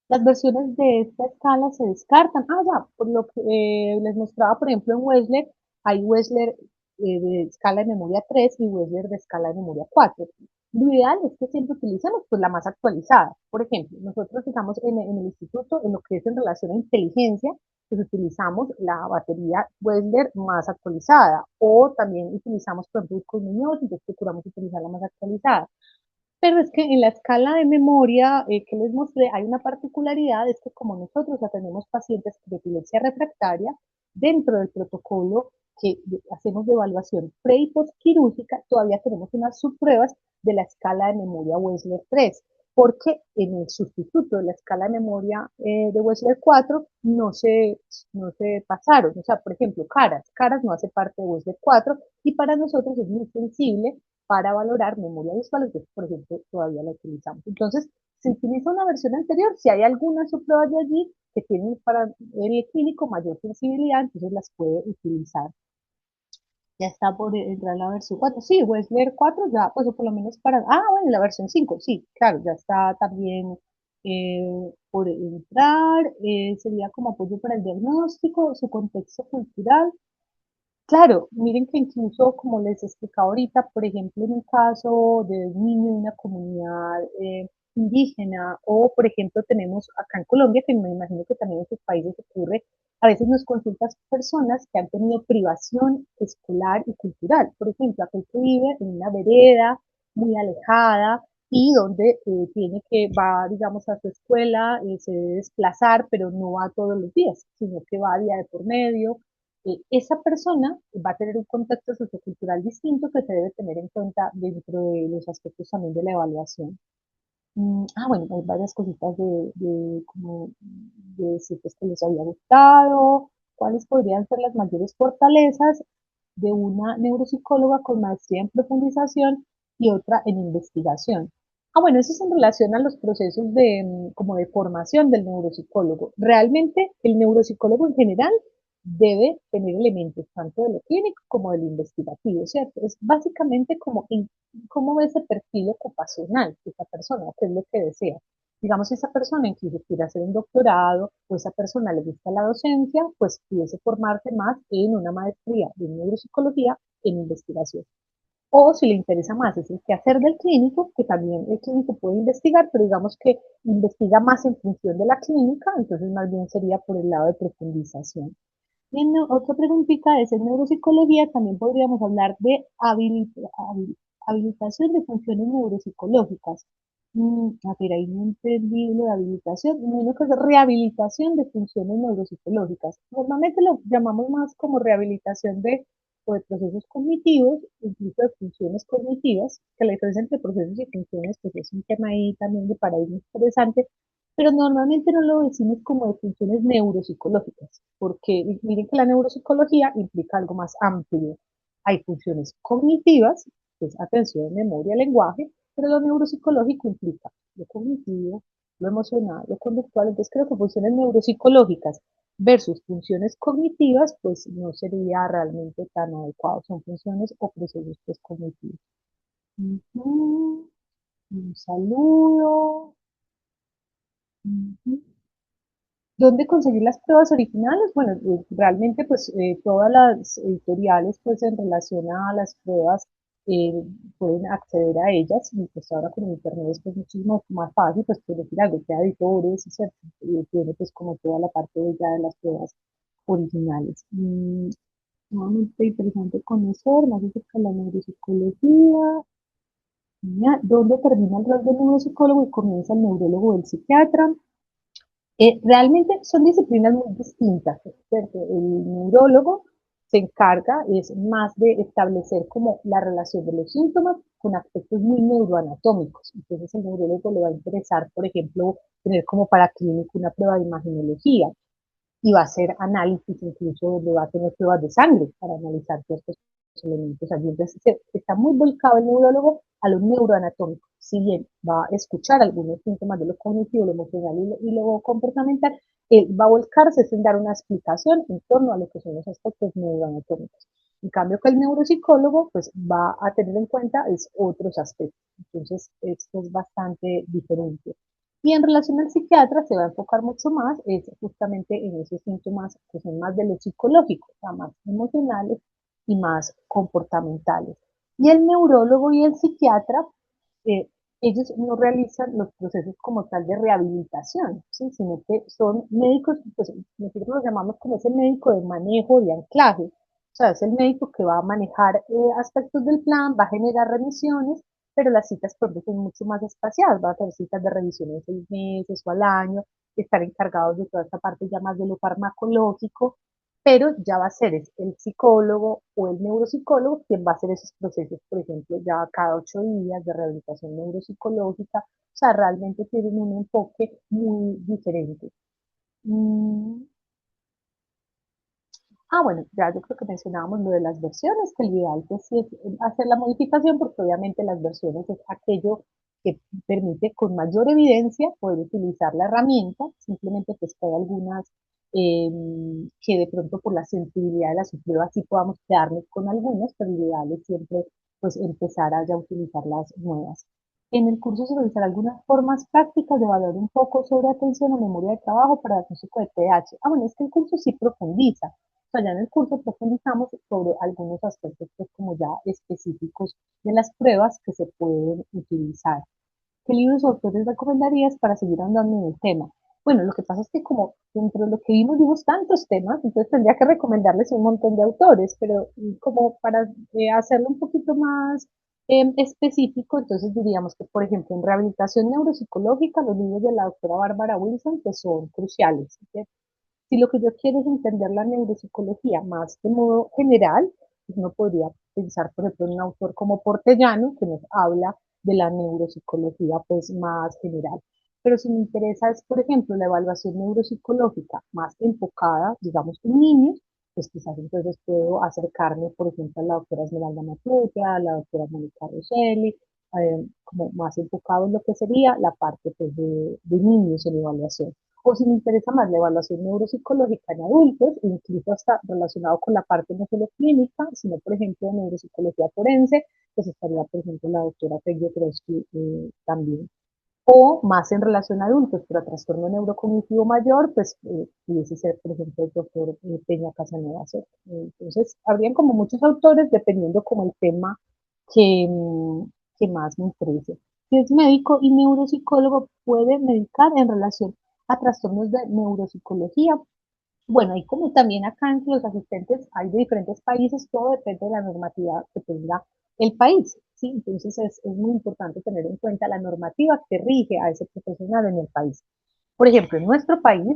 Las versiones de esta escala se descartan. Ah, ya, por lo que les mostraba, por ejemplo, en Wechsler, hay Wechsler de escala de memoria 3 y Wechsler de escala de memoria 4. Lo ideal es que siempre utilicemos pues, la más actualizada. Por ejemplo, nosotros estamos en el instituto, en lo que es en relación a inteligencia, pues utilizamos la batería Wessler más actualizada o también utilizamos, por ejemplo, con Muñoz, entonces procuramos utilizar la más actualizada. Pero es que en la escala de memoria que les mostré hay una particularidad, es que como nosotros atendemos pacientes de epilepsia refractaria, dentro del protocolo que hacemos de evaluación pre y postquirúrgica, todavía tenemos unas subpruebas de la escala de memoria Wessler 3, porque en el sustituto de la escala de memoria de Wessler 4 no se pasaron. O sea, por ejemplo, Caras no hace parte de Wessler 4 y para nosotros es muy sensible para valorar memoria visual, entonces, por ejemplo, todavía la utilizamos. Entonces, se utiliza una versión anterior, si hay algunas subpruebas de allí que tienen para el clínico mayor sensibilidad, entonces las puede utilizar. Ya está por entrar la versión 4. Sí, Wessler 4 ya, pues por lo menos para... Ah, bueno, la versión 5 sí, claro, ya está también por entrar. Sería como apoyo para el diagnóstico, su contexto cultural. Claro, miren que incluso, como les explicaba ahorita, por ejemplo, en un caso de un niño de una comunidad indígena, o por ejemplo tenemos acá en Colombia, que me imagino que también en sus países ocurre, a veces nos consultan personas que han tenido privación escolar y cultural. Por ejemplo, aquel que vive en una vereda muy alejada y donde tiene que, va, digamos, a su escuela, se debe desplazar, pero no va todos los días, sino que va día de por medio, esa persona va a tener un contexto sociocultural distinto que se debe tener en cuenta dentro de los aspectos también de la evaluación. Bueno, hay varias cositas como de decir pues, que les había gustado, cuáles podrían ser las mayores fortalezas de una neuropsicóloga con maestría en profundización y otra en investigación. Bueno, eso es en relación a los procesos como de formación del neuropsicólogo. Realmente el neuropsicólogo en general debe tener elementos tanto de lo clínico como de lo investigativo, ¿cierto? Es básicamente como cómo ve ese perfil ocupacional de esa persona, qué es lo que desea. Digamos, si esa persona incluso quiere hacer un doctorado o esa persona le gusta la docencia, pues pudiese formarse más en una maestría de neuropsicología en investigación. O si le interesa más es el quehacer del clínico, que también el clínico puede investigar, pero digamos que investiga más en función de la clínica, entonces más bien sería por el lado de profundización. Y otra preguntita es, en neuropsicología también podríamos hablar de habilitación de funciones neuropsicológicas. A ver, ahí no entendí lo de habilitación, menos que es rehabilitación de funciones neuropsicológicas. Normalmente lo llamamos más como rehabilitación o de procesos cognitivos, incluso de funciones cognitivas, que la diferencia entre procesos y funciones pues es un tema ahí también de paradigma interesante, pero normalmente no lo decimos como de funciones neuropsicológicas, porque miren que la neuropsicología implica algo más amplio. Hay funciones cognitivas, que es atención, memoria, lenguaje, pero lo neuropsicológico implica lo cognitivo, lo emocional, lo conductual. Entonces creo que funciones neuropsicológicas versus funciones cognitivas, pues no sería realmente tan adecuado. Son funciones o procesos pues, cognitivos. Un saludo. ¿Dónde conseguir las pruebas originales? Bueno, realmente pues todas las editoriales pues en relación a las pruebas eh, pueden acceder a ellas y pues ahora con internet es pues muchísimo más fácil pues decir algo que editores y tiene pues como toda la parte ya de las pruebas originales. Nuevamente interesante conocer más acerca de la neuropsicología. Mira, ¿dónde termina el rol del neuropsicólogo y comienza el neurólogo o el psiquiatra? Realmente son disciplinas muy distintas, ¿cierto? El neurólogo se encarga, es más de establecer como la relación de los síntomas con aspectos muy neuroanatómicos. Entonces el neurólogo le va a interesar, por ejemplo, tener como para clínico una prueba de imaginología y va a hacer análisis, incluso donde va a tener pruebas de sangre para analizar ciertos elementos allí. Entonces está muy volcado el neurólogo a lo neuroanatómico. Si bien va a escuchar algunos síntomas de lo cognitivo, lo emocional lo comportamental, él va a volcarse sin dar una explicación en torno a lo que son los aspectos neuroanatómicos. En cambio, que el neuropsicólogo pues, va a tener en cuenta es otros aspectos. Entonces, esto es bastante diferente. Y en relación al psiquiatra se va a enfocar mucho más es justamente en esos síntomas que son más de lo psicológico, o sea, más emocionales y más comportamentales. Y el neurólogo y el psiquiatra eh, ellos no realizan los procesos como tal de rehabilitación, ¿sí? Sino que son médicos, pues nosotros los llamamos como ese médico de manejo de anclaje. O sea, es el médico que va a manejar aspectos del plan, va a generar remisiones, pero las citas por ejemplo, son mucho más espaciadas, va a hacer citas de revisión en 6 meses o al año, estar encargados de toda esta parte ya más de lo farmacológico, pero ya va a ser el psicólogo o el neuropsicólogo quien va a hacer esos procesos, por ejemplo, ya cada 8 días de rehabilitación neuropsicológica, o sea, realmente tienen un enfoque muy diferente. Mm, bueno, ya yo creo que mencionábamos lo de las versiones, que el ideal pues sí es hacer la modificación, porque obviamente las versiones es aquello que permite con mayor evidencia poder utilizar la herramienta, simplemente pues que hay algunas eh, que de pronto por la sensibilidad de las pruebas sí podamos quedarnos con algunas, pero el ideal es siempre pues empezar a ya utilizar las nuevas. En el curso se realizará algunas formas prácticas de evaluar un poco sobre atención o memoria de trabajo para el diagnóstico de TDAH. Bueno, es que el curso sí profundiza, allá en el curso profundizamos sobre algunos aspectos pues, como ya específicos de las pruebas que se pueden utilizar. ¿Qué libros o autores recomendarías para seguir andando en el tema? Bueno, lo que pasa es que como dentro de lo que vimos tantos temas, entonces tendría que recomendarles un montón de autores, pero como para hacerlo un poquito más específico, entonces diríamos que, por ejemplo, en rehabilitación neuropsicológica, los libros de la doctora Bárbara Wilson, que son cruciales. ¿Sí? Si lo que yo quiero es entender la neuropsicología más de modo general, pues uno podría pensar, por ejemplo, en un autor como Portellano, que nos habla de la neuropsicología pues más general. Pero si me interesa es, por ejemplo, la evaluación neuropsicológica más enfocada, digamos, en niños, pues quizás entonces puedo acercarme, por ejemplo, a la doctora Esmeralda Matrulla, a la doctora Mónica Rosselli, como más enfocado en lo que sería la parte pues, de niños en evaluación. O si me interesa más la evaluación neuropsicológica en adultos, incluso hasta relacionado con la parte no solo clínica, sino por ejemplo de neuropsicología forense, pues estaría por ejemplo la doctora Peggy Otrowski también. O más en relación a adultos, pero a trastorno neurocognitivo mayor, pues pudiese ser por ejemplo el doctor Peña Casanova. ¿Cierto? Entonces, habrían como muchos autores dependiendo como el tema que, que más me interese. Si es médico y neuropsicólogo, puede medicar en relación a trastornos de neuropsicología. Bueno, y como también acá entre los asistentes hay de diferentes países, todo depende de la normativa que tenga el país, ¿sí? Entonces es muy importante tener en cuenta la normativa que rige a ese profesional en el país. Por ejemplo, en nuestro país,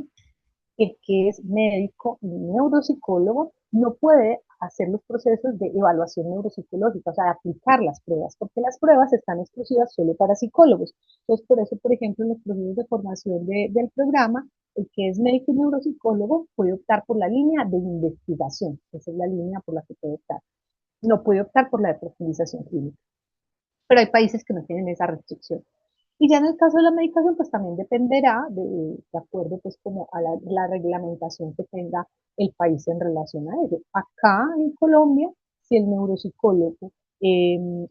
el que es médico y neuropsicólogo no puede hacer los procesos de evaluación neuropsicológica, o sea, aplicar las pruebas, porque las pruebas están exclusivas solo para psicólogos. Entonces, por eso, por ejemplo, en los procesos de formación del programa, el que es médico y neuropsicólogo puede optar por la línea de investigación, esa es la línea por la que puede optar. No puede optar por la de profundización clínica, pero hay países que no tienen esa restricción. Y ya en el caso de la medicación, pues también dependerá de acuerdo pues como a la reglamentación que tenga el país en relación a ello. Acá en Colombia, si el neuropsicólogo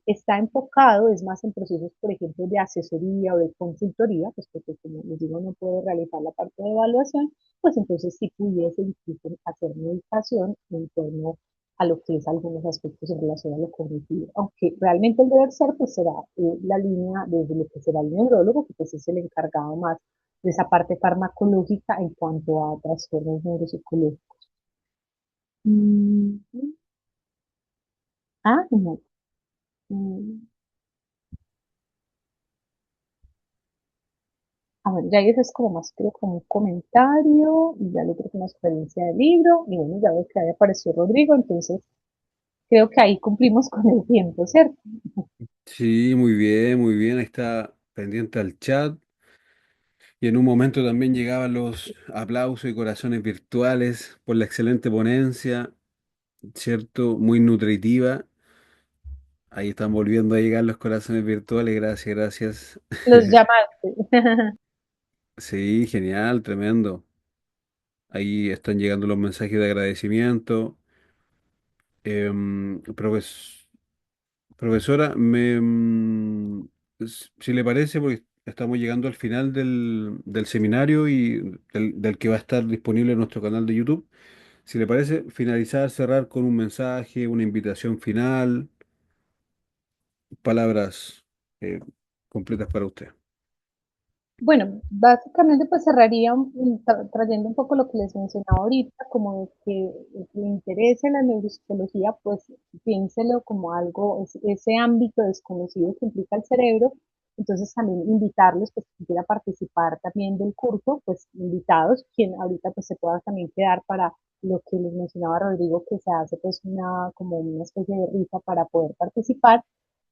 está enfocado, es más en procesos, por ejemplo, de asesoría o de consultoría, pues porque como les digo, no puede realizar la parte de evaluación, pues entonces sí pudiese incluso hacer medicación en torno a lo que es algunos aspectos en relación a lo cognitivo. Aunque realmente el deber ser, pues será la línea desde lo que será el neurólogo, que pues es el encargado más de esa parte farmacológica en cuanto a trastornos neuropsicológicos. Mm, no. Mm, bueno, ya eso es como más, creo, como un comentario, y ya lo creo que una sugerencia del libro, y bueno, ya veo que ahí apareció Rodrigo, entonces creo que ahí cumplimos con el tiempo, ¿cierto? Sí, muy bien, muy bien. Ahí está pendiente al chat. Y en un momento también llegaban los aplausos y corazones virtuales por la excelente ponencia, ¿cierto? Muy nutritiva. Ahí están volviendo a llegar los corazones virtuales. Gracias, gracias. Los llamaste. Sí, genial, tremendo. Ahí están llegando los mensajes de agradecimiento. Profes- profesora, si le parece, porque estamos llegando al final del seminario y del que va a estar disponible en nuestro canal de YouTube. Si le parece, finalizar, cerrar con un mensaje, una invitación final, palabras. completas para usted. Bueno, básicamente pues cerraría trayendo un poco lo que les mencionaba ahorita, como de que el que le interese la neuropsicología, pues piénselo como algo, ese ámbito desconocido que implica el cerebro. Entonces también invitarlos, pues si quiera participar también del curso, pues invitados, quien ahorita pues se pueda también quedar para lo que les mencionaba Rodrigo, que se hace pues como una especie de rifa para poder participar.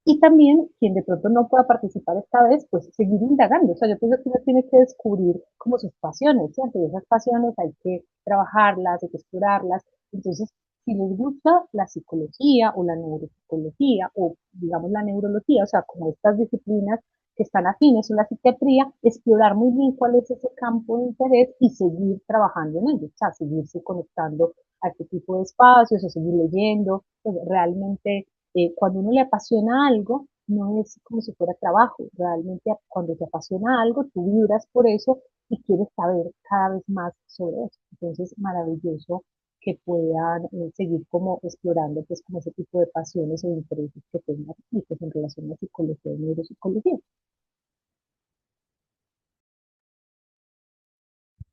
Y también, quien de pronto no pueda participar esta vez, pues seguir indagando. O sea, yo pienso que uno tiene que descubrir como sus pasiones, ¿cierto? Y esas pasiones hay que trabajarlas, hay que explorarlas. Entonces, si les gusta la psicología o la neuropsicología o, digamos, la neurología, o sea, como estas disciplinas que están afines o la psiquiatría, explorar muy bien cuál es ese campo de interés y seguir trabajando en ello, o sea, seguirse conectando a este tipo de espacios o seguir leyendo, pues realmente cuando uno le apasiona algo, no es como si fuera trabajo, realmente cuando te apasiona algo, tú vibras por eso y quieres saber cada vez más sobre eso. Entonces, maravilloso que puedan seguir como explorando pues como ese tipo de pasiones o intereses que tengan y pues en relación a la psicología y neuropsicología.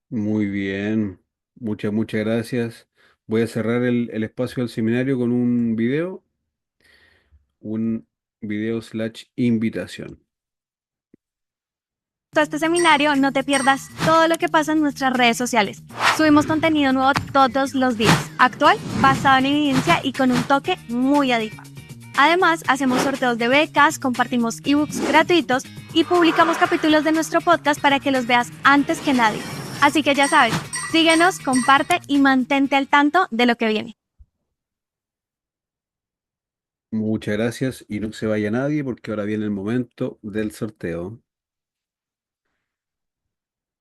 Muy bien, muchas gracias. Voy a cerrar el espacio del seminario con un video slash invitación. Este seminario, no te pierdas todo lo que pasa en nuestras redes sociales. Subimos contenido nuevo todos los días, actual, basado en evidencia y con un toque muy adictivo. Además, hacemos sorteos de becas, compartimos ebooks gratuitos y publicamos capítulos de nuestro podcast para que los veas antes que nadie. Así que ya sabes, síguenos, comparte y mantente al tanto de lo que viene. Muchas gracias y no se vaya nadie porque ahora viene el momento del sorteo.